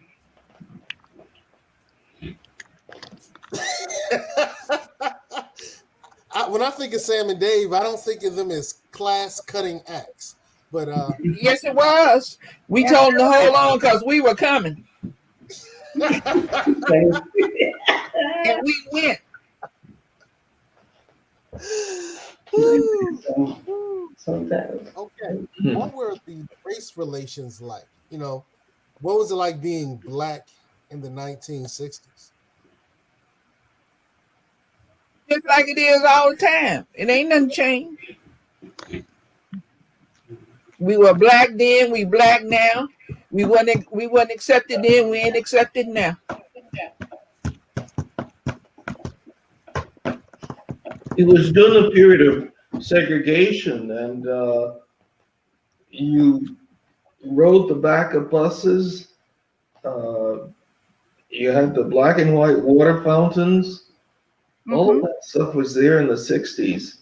Speaker 1: When I think of Sam and Dave, I don't think of them as class-cutting acts. But
Speaker 7: yes, it was. We told them to hold on because we were coming. And we went.
Speaker 1: Okay. What were the race relations like? What was it like being black in the 1960s?
Speaker 7: Just like it is all the time. It ain't nothing changed. We were black then, we black now. We wasn't accepted then, we ain't accepted now.
Speaker 2: It was during a period of segregation, and you rode the back of buses. You had the black and white water fountains. Mm-hmm. All of that stuff was there in the 60s.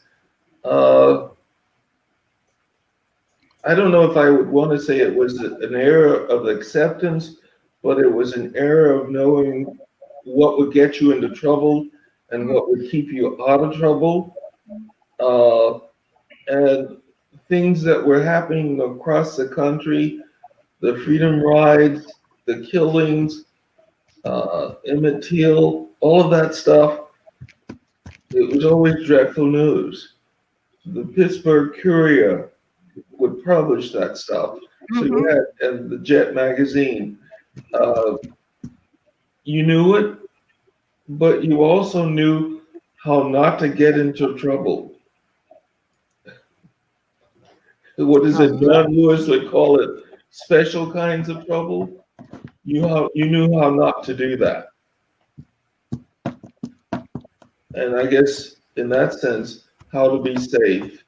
Speaker 2: I don't know if I would want to say it was an era of acceptance, but it was an era of knowing what would get you into trouble and what would keep you out of trouble. Uh, and things that were happening across the country, the freedom rides, the killings, Emmett Till, all of that stuff, it was always dreadful news. The Pittsburgh Courier would publish that stuff. So you had and the Jet magazine. Uh, you knew it, but you also knew how not to get into trouble. What is it? John Lewis would call it special kinds of trouble. You knew how not to do that. And I guess in that sense, how to be safe.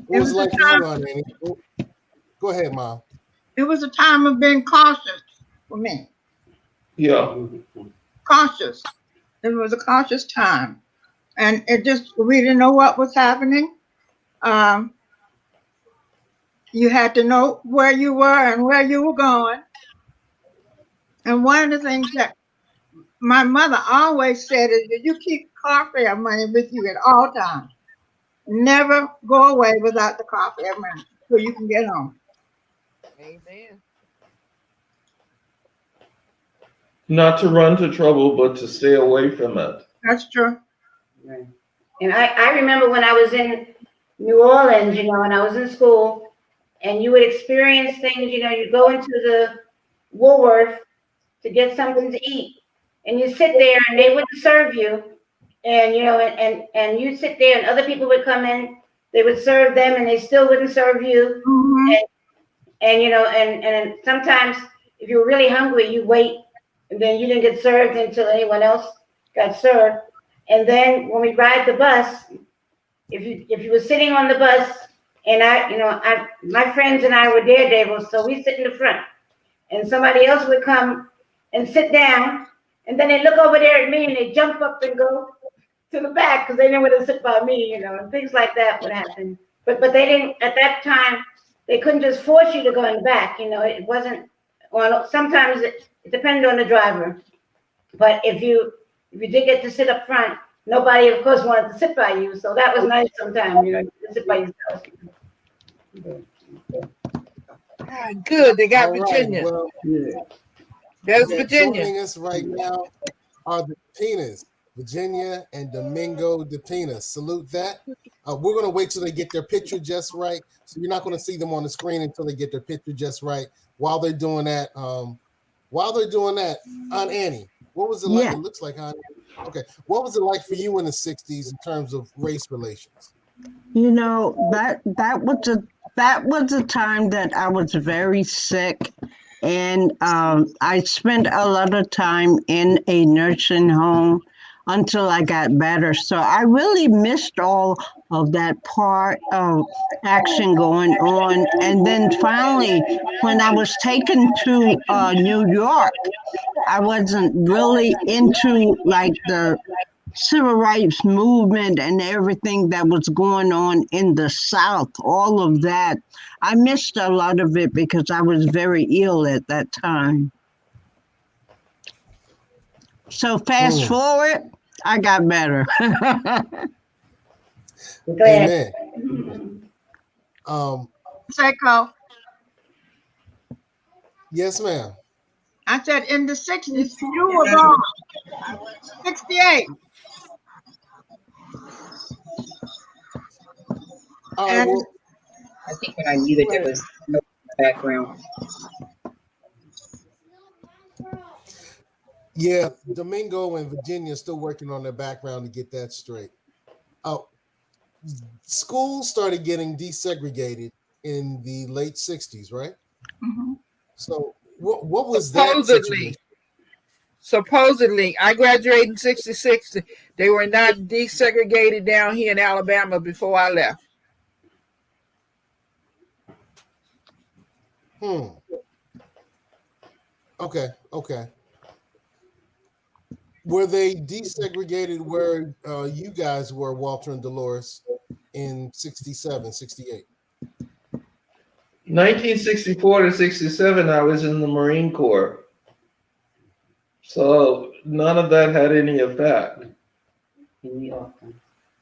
Speaker 1: What was it like for you, Aunt Annie? Go ahead, Mom.
Speaker 6: It was a time of being cautious for me.
Speaker 2: Yeah.
Speaker 6: Cautious. It was a cautious time. And we didn't know what was happening. You had to know where you were and where you were going. And one of the things that my mother always said is that you keep car fare money with you at all times. Never go away without the car fare money so you can get home.
Speaker 7: Amen.
Speaker 2: Not to run to trouble, but to stay away from it.
Speaker 6: That's true.
Speaker 4: Right. And I remember when I was in New Orleans, and I was in school, and you would experience things, you go into the Woolworth to get something to eat, and you sit there and they wouldn't serve you, and and you sit there and other people would come in, they would serve them and they still wouldn't serve you. And sometimes if you were really hungry, you wait, and then you didn't get served until anyone else got served. And then when we ride the bus, if you were sitting on the bus, and my friends and I were daredevils, so we sit in the front, and somebody else would come and sit down, and then they look over there at me and they jump up and go to the back because they didn't want to sit by me, and things like that would happen. But they didn't at that time. They couldn't just force you to go in the back. It wasn't. Well, sometimes it depended on the driver. But if you did get to sit up front, nobody, of course, wanted to sit by you. So that was nice sometimes, to sit by yourself.
Speaker 7: Good, they got
Speaker 1: All
Speaker 7: Virginia.
Speaker 1: Right, well,
Speaker 7: There's Virginia.
Speaker 1: Joining us right now are the Depinas, Virginia and Domingo Depina. Salute that. We're going to wait till they get their picture just right. So you're not going to see them on the screen until they get their picture just right. While they're doing that, Aunt Annie, what was it like? It looks like Aunt Annie. Okay. What was it like for you in the 60s in terms of race relations?
Speaker 5: That was a time that I was very sick, and I spent a lot of time in a nursing home until I got better. So I really missed all of that part of action going on. And then finally, when I was taken to New York, I wasn't really into like the civil rights movement and everything that was going on in the South, all of that. I missed a lot of it because I was very ill at that time. So fast forward, I got better.
Speaker 1: Amen.
Speaker 6: Seiko.
Speaker 1: Yes, ma'am.
Speaker 6: I said in the 60s, you were born. 68.
Speaker 9: I think when I knew that there was no background.
Speaker 1: Yeah, Domingo and Virginia are still working on their background to get that straight. Schools started getting desegregated in the late 60s, right?
Speaker 6: Mm-hmm.
Speaker 1: So what was that situation?
Speaker 7: Supposedly, I graduated in 66. They were not desegregated down here in Alabama before I left.
Speaker 1: Okay. Were they desegregated where you guys were, Walter and Dolores, in 67, 68?
Speaker 2: 1964 to 67, I was in the Marine Corps. So none of that had any effect.
Speaker 4: In New York.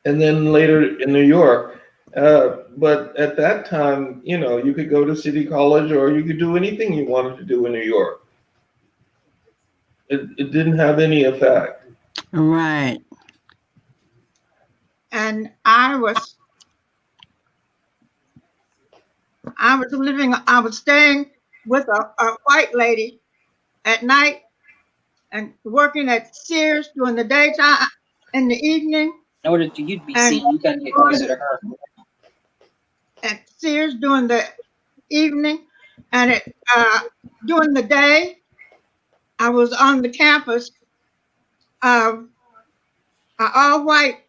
Speaker 2: And then later in New York. But at that time, you know, you could go to City College or you could do anything you wanted to do in New York. It didn't have any effect.
Speaker 5: Right.
Speaker 6: And I was staying with a white lady at night and working at Sears during the daytime, in the evening.
Speaker 9: In order to you'd be seen, you gotta get closer to her.
Speaker 6: At Sears during the evening, and during the day, I was on the campus of an all-white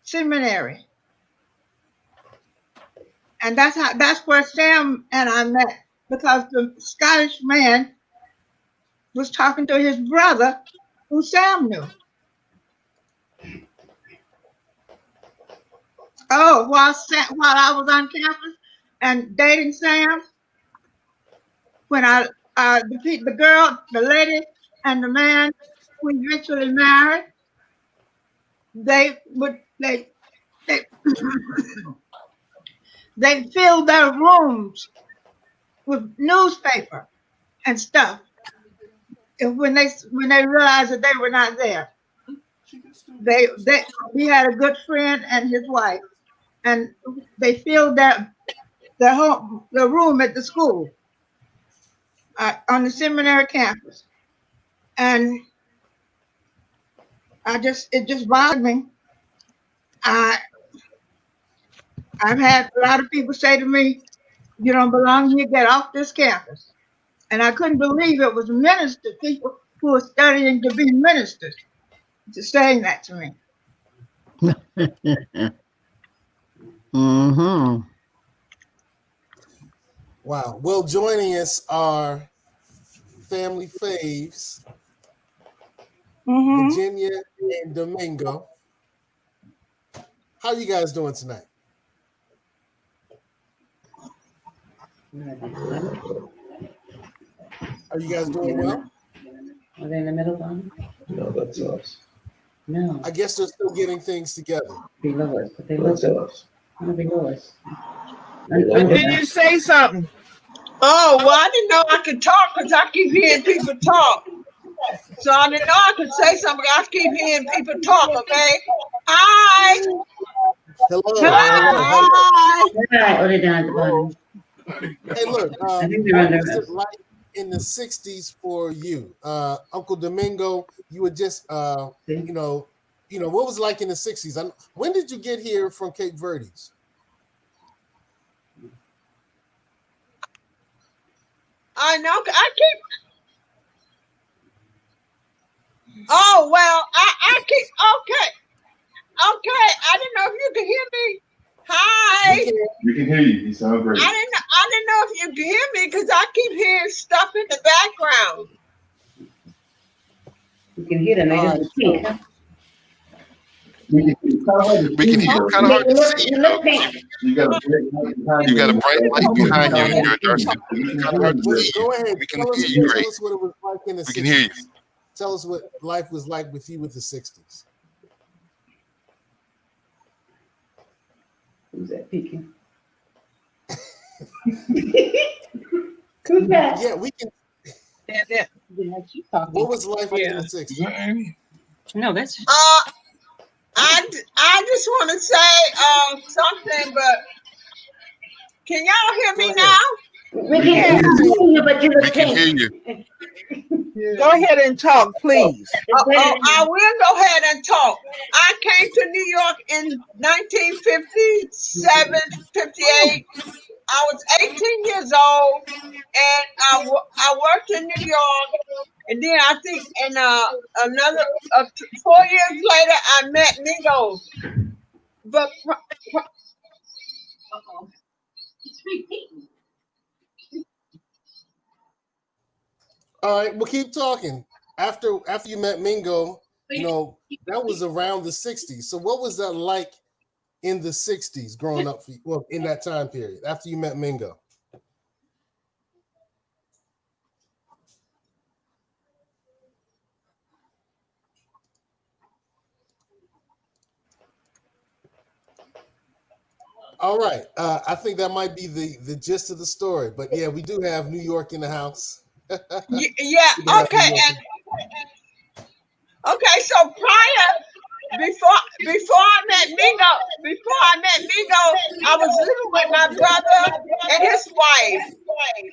Speaker 6: seminary, and that's where Sam and I met, because the Scottish man was talking to his brother, who Sam knew. Oh, while I was on campus and dating Sam, when the girl, the lady, and the man who eventually married, they they filled their rooms with newspaper and stuff. And when they realized that they were not there, he had a good friend and his wife, and they filled the room at the school, on the seminary campus. And it just bothered me. I've had a lot of people say to me, "You don't belong here, get off this campus." And I couldn't believe it was ministers, people who were studying to be ministers, saying that to me.
Speaker 5: Mm-hmm.
Speaker 1: Wow. Well, joining us are family faves, Virginia and Domingo. How are you guys doing tonight? Are you guys doing well?
Speaker 4: Are they in the middle one?
Speaker 2: No, that's us.
Speaker 4: No.
Speaker 1: I guess they're still getting things together.
Speaker 4: Below us, but they
Speaker 2: That's
Speaker 4: look
Speaker 2: us.
Speaker 4: below us.
Speaker 7: Virginia, say something.
Speaker 6: Oh, well, I didn't know I could talk because I keep hearing people talk. So I didn't know I could say something. I keep hearing people talk, okay? Hi.
Speaker 1: Hello.
Speaker 6: Hi.
Speaker 4: Hi. Oh, they're down at the bottom.
Speaker 1: Hey, look.
Speaker 4: I think they're
Speaker 1: What
Speaker 4: under
Speaker 1: was
Speaker 4: us.
Speaker 1: it like in the 60s for you? Uncle Domingo, you were just, you know, what was it like in the 60s? When did you get here from Cape Verdes?
Speaker 6: I know. I keep. Oh, well, I keep. Okay. I didn't know if you could hear me. Hi.
Speaker 3: We can hear you. You sound great.
Speaker 6: I didn't know if you could hear me because I keep hearing stuff in the background.
Speaker 4: You can hear them. They just speak.
Speaker 3: We can hear you.
Speaker 8: Kind of hard to see.
Speaker 4: You look pink.
Speaker 3: You got a
Speaker 8: bright light behind you, and you're dark skin. Kind of hard to see.
Speaker 1: Go ahead.
Speaker 8: We can hear you
Speaker 1: Tell
Speaker 8: great.
Speaker 1: us what it was like in the 60s.
Speaker 8: We can hear you.
Speaker 1: Tell us what life was like with you with the 60s.
Speaker 4: Who's that peeking? Who's that?
Speaker 1: Yeah, we can. What was life like in the 60s?
Speaker 9: No, that's
Speaker 6: I just want to say something, but can y'all hear me now?
Speaker 4: We can hear you, but you look
Speaker 8: We can hear
Speaker 4: pink.
Speaker 8: you.
Speaker 7: Go ahead and talk, please.
Speaker 6: I will go ahead and talk. I came to New York in 1957, 58. I was 18 years old, and I worked in New York. And then I think in another 4 years later, I met Migos. But
Speaker 1: All right, we'll keep talking. After you met Mingo, that was around the 60s. So what was that like in the 60s growing up, well, in that time period, after you met Mingo? All right. I think that might be the gist of the story. But yeah, we do have New York in the house.
Speaker 6: Yeah, okay, and okay, so before I met Mingo, I was living with my brother and his wife.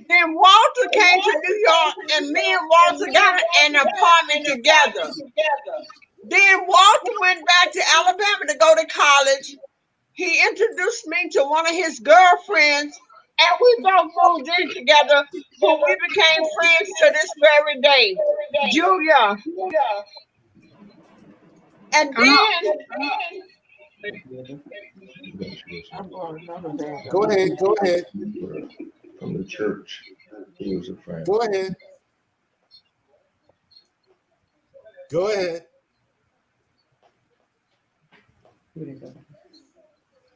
Speaker 6: Then Walter came to New York, and me and Walter got an apartment together. Then Walter went back to Alabama to go to college. He introduced me to one of his girlfriends, and we both moved in together, but we became friends to this very day. Julia. And then
Speaker 1: Go ahead. Go ahead.
Speaker 2: From the church. He was a friend.
Speaker 1: Go ahead. Go ahead.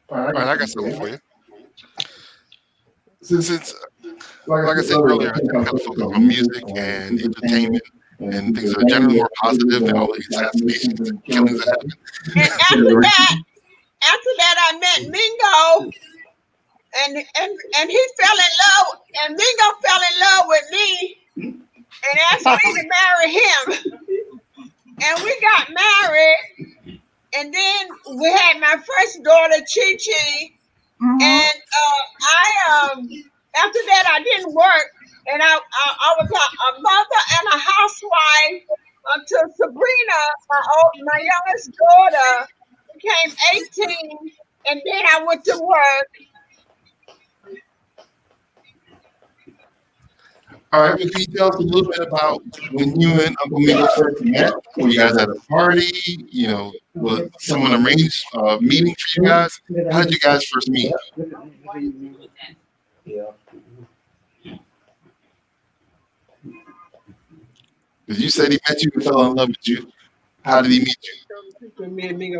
Speaker 8: All right, I got something for you. Since like I said earlier, I kind of focus on music and entertainment and things that are generally more positive than all the assassinations and killings that happen.
Speaker 6: And after that, I met Mingo, and he fell in love, and Mingo fell in love with me, and asked me to marry him. And we got married, and then we had my first daughter, Chi Chi. And after that, I didn't work, and I was a mother and a housewife until Sabrina, my youngest daughter, became 18, and then I went to work.
Speaker 8: All right, well, can you tell us a little bit about when you and Uncle Mingo first met? Were you guys at a party? You know, was someone arranged a meeting for you guys? How did you guys first meet?
Speaker 2: Yeah.
Speaker 8: Because you said he met you and fell in love with you. How did he meet you?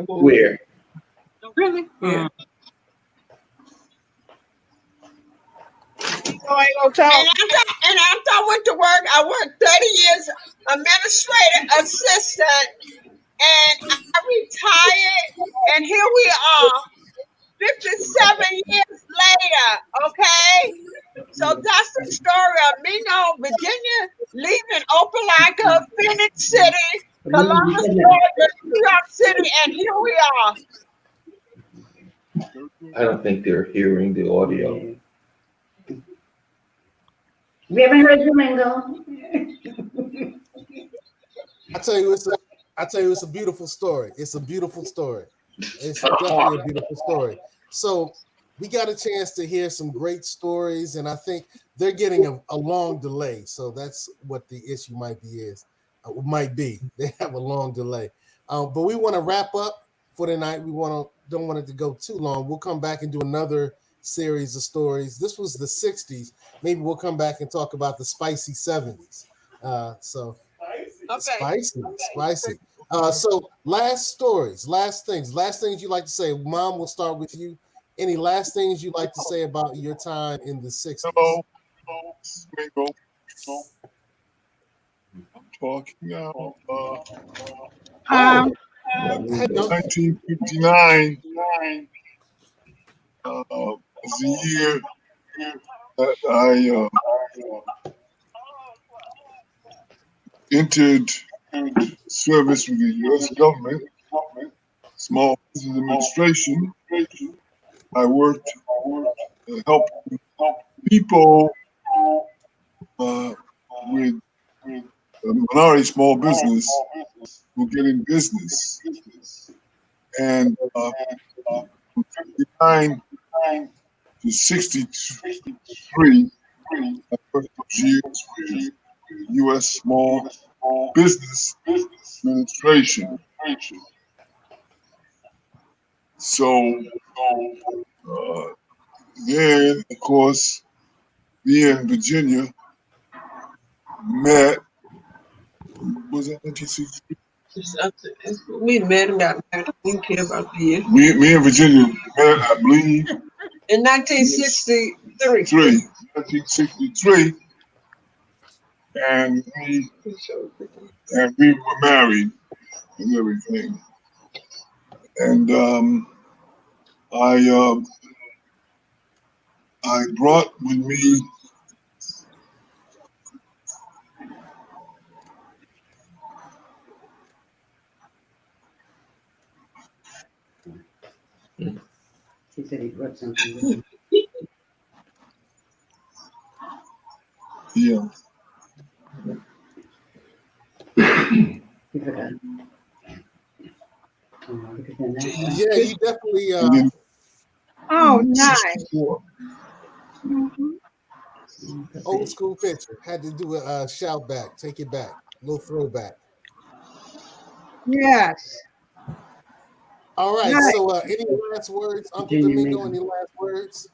Speaker 2: Where?
Speaker 6: Really?
Speaker 7: Yeah.
Speaker 6: And after I went to work, I worked 30 years administrative assistant, and I retired, and here we are, 57 years later, okay? So that's the story of Mingo, Virginia, leaving Opelika, Phoenix City, Columbus, Georgia, New York City, and here we are.
Speaker 2: I don't think they're hearing the audio.
Speaker 4: We haven't heard you, Mingo.
Speaker 1: I tell you, it's a beautiful story. It's a beautiful story. It's definitely a beautiful story. So we got a chance to hear some great stories, and I think they're getting a long delay. So that's what the issue might be. They have a long delay. But we want to wrap up for tonight. Don't want it to go too long. We'll come back and do another series of stories. This was the 60s. Maybe we'll come back and talk about the spicy 70s. Spicy. So last things you'd like to say. Mom, we'll start with you. Any last things you'd like to say about your time in the 60s?
Speaker 10: Hello. Mingo. I'm talking now. 1959 was the year that I entered service with the U.S. government, Small Business Administration. I worked helping people with minority small business who get in business. And from 59 to 63, I worked those years with U.S. Small Business Administration. So then, of course, me and Virginia met, was that 1963?
Speaker 5: We met about I didn't care about the year.
Speaker 10: Me and Virginia met, I believe,
Speaker 5: In 1963.
Speaker 10: 1963, and we were married and everything. And I I brought with me
Speaker 4: He said he brought something with him.
Speaker 10: yeah.
Speaker 4: He forgot. Because then that's
Speaker 1: Yeah, you definitely
Speaker 6: Oh, nice. Mhm.
Speaker 1: old school picture. Had to do a shout back, take it back, a little throwback.
Speaker 6: Yes.
Speaker 1: All right.
Speaker 6: Right.
Speaker 1: So, any last words, Uncle
Speaker 4: Virginia
Speaker 1: Domingo?
Speaker 4: Mason.
Speaker 1: Any last words?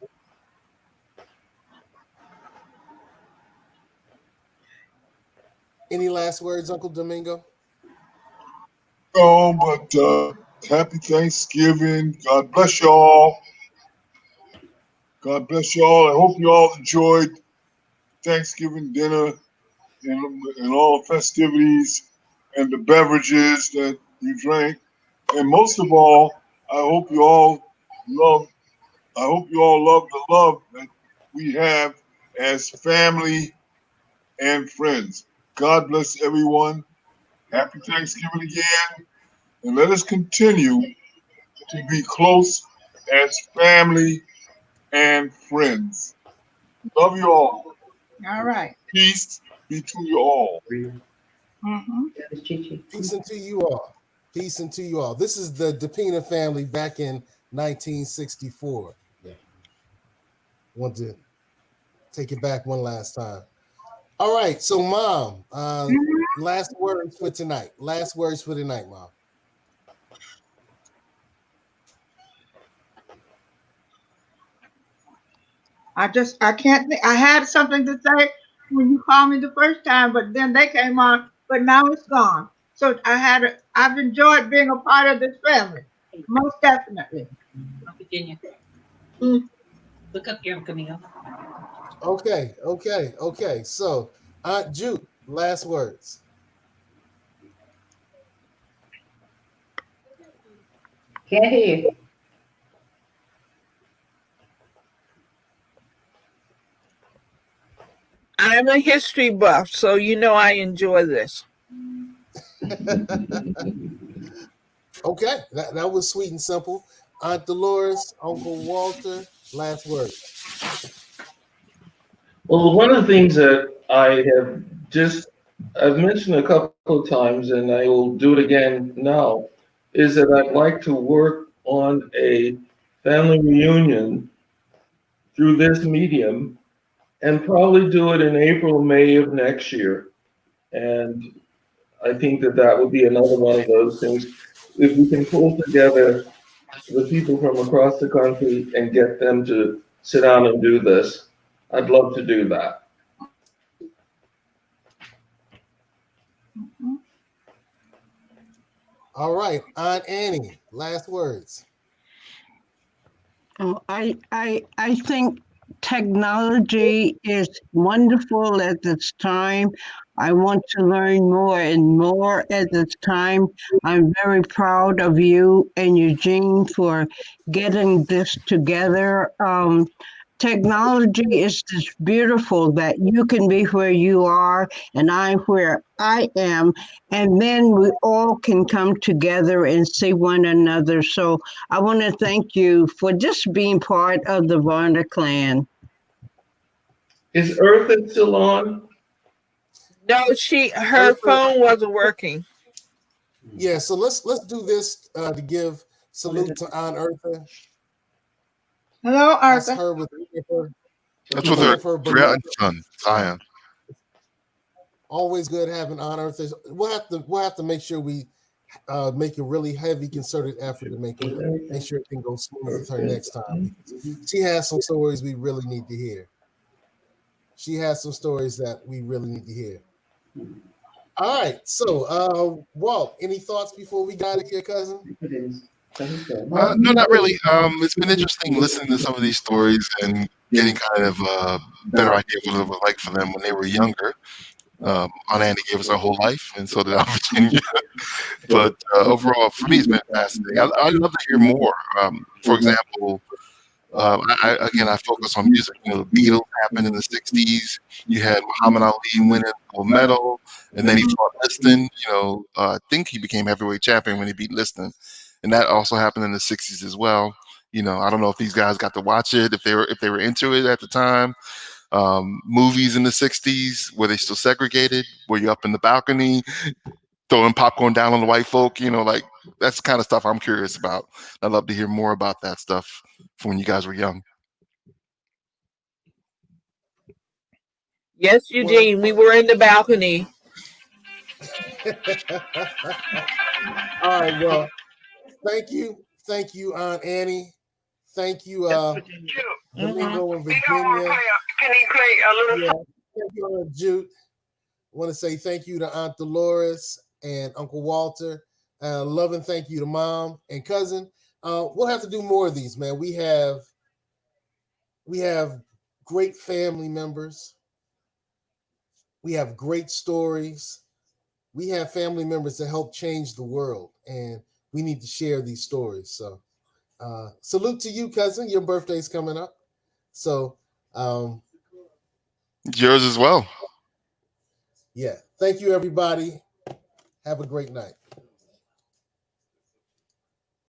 Speaker 1: Any last words, Uncle Domingo?
Speaker 10: Oh, but happy Thanksgiving. God bless y'all. God bless y'all. I hope you all enjoyed Thanksgiving dinner and all the festivities and the beverages that you drank. And most of all, I hope you all love. I hope you all love the love that we have as family and friends. God bless everyone. Happy Thanksgiving again, and let us continue to be close as family and friends. Love you all.
Speaker 6: All right.
Speaker 10: Peace be to you all.
Speaker 6: Mm-hmm.
Speaker 1: Peace unto you all. Peace unto you all. This is the DePina family back in 1964. Yeah. Want to take it back one last time. All right. So, Mom, last words for tonight. Last words for tonight, Mom.
Speaker 6: I can't think. I had something to say when you called me the first time, but then they came on, but now it's gone. So I've enjoyed being a part of this family. Most definitely.
Speaker 9: Virginia,
Speaker 6: Mm.
Speaker 9: look up your Camille.
Speaker 1: Okay. So, Aunt Jude, last words.
Speaker 4: Can't hear you.
Speaker 7: I'm a history buff, so you know I enjoy this.
Speaker 1: Okay, that was sweet and simple. Aunt Dolores, Uncle Walter, last word.
Speaker 2: Well, one of the things that I've mentioned a couple of times, and I will do it again now, is that I'd like to work on a family reunion through this medium and probably do it in April, May of next year. And I think that that would be another one of those things. If we can pull together the people from across the country and get them to sit down and do this, I'd love to do that.
Speaker 1: All right, Aunt Annie, last words.
Speaker 5: Oh, I think technology is wonderful at this time. I want to learn more and more at this time. I'm very proud of you and Eugene for getting this together. Technology is just beautiful that you can be where you are and I'm where I am, and then we all can come together and see one another. So I want to thank you for just being part of the Varner clan.
Speaker 2: Is Eartha still on?
Speaker 7: No, her phone wasn't working.
Speaker 1: Yeah, so let's do this to give salute to Aunt Eartha.
Speaker 6: Hello,
Speaker 1: That's
Speaker 6: Arthur.
Speaker 1: her with her.
Speaker 8: That's with her
Speaker 1: beloved.
Speaker 8: grandson, Zion.
Speaker 1: Always good having Aunt Eartha. We'll have to make sure we make a really heavy concerted effort to make sure it can go smooth with her next time, because she has some stories we really need to hear. She has some stories that we really need to hear. All right. So, Walt, any thoughts before we got it here, cousin?
Speaker 8: No, not really. It's been interesting listening to some of these stories and getting kind of a better idea of what it was like for them when they were younger. Aunt Annie gave us our whole life, and so did our Virginia. But overall, for me, it's been fascinating. I'd love to hear more. For example, I focus on music. You know, the Beatles happened in the '60s. You had Muhammad Ali winning the gold medal, and then he fought Liston. You know, I think he became heavyweight champion when he beat Liston, and that also happened in the '60s as well. You know, I don't know if these guys got to watch it, if they were into it at the time. Movies in the '60s, were they still segregated? Were you up in the balcony throwing popcorn down on the white folk? You know, like that's the kind of stuff I'm curious about. I'd love to hear more about that stuff from when you guys were young.
Speaker 7: Yes, Eugene, we were in the balcony.
Speaker 1: All right. Well, thank you, Aunt Annie. Thank you, Domingo and Virginia.
Speaker 11: Can he play a little?
Speaker 1: Yeah. Thank you, Aunt Jude. I want to say thank you to Aunt Dolores and Uncle Walter. Love and thank you to Mom and cousin. We'll have to do more of these, man. We have great family members. We have great stories. We have family members that help change the world, and we need to share these stories. So, salute to you, cousin. Your birthday's coming up. So,
Speaker 8: Yours as well.
Speaker 1: yeah. Thank you, everybody. Have a great night.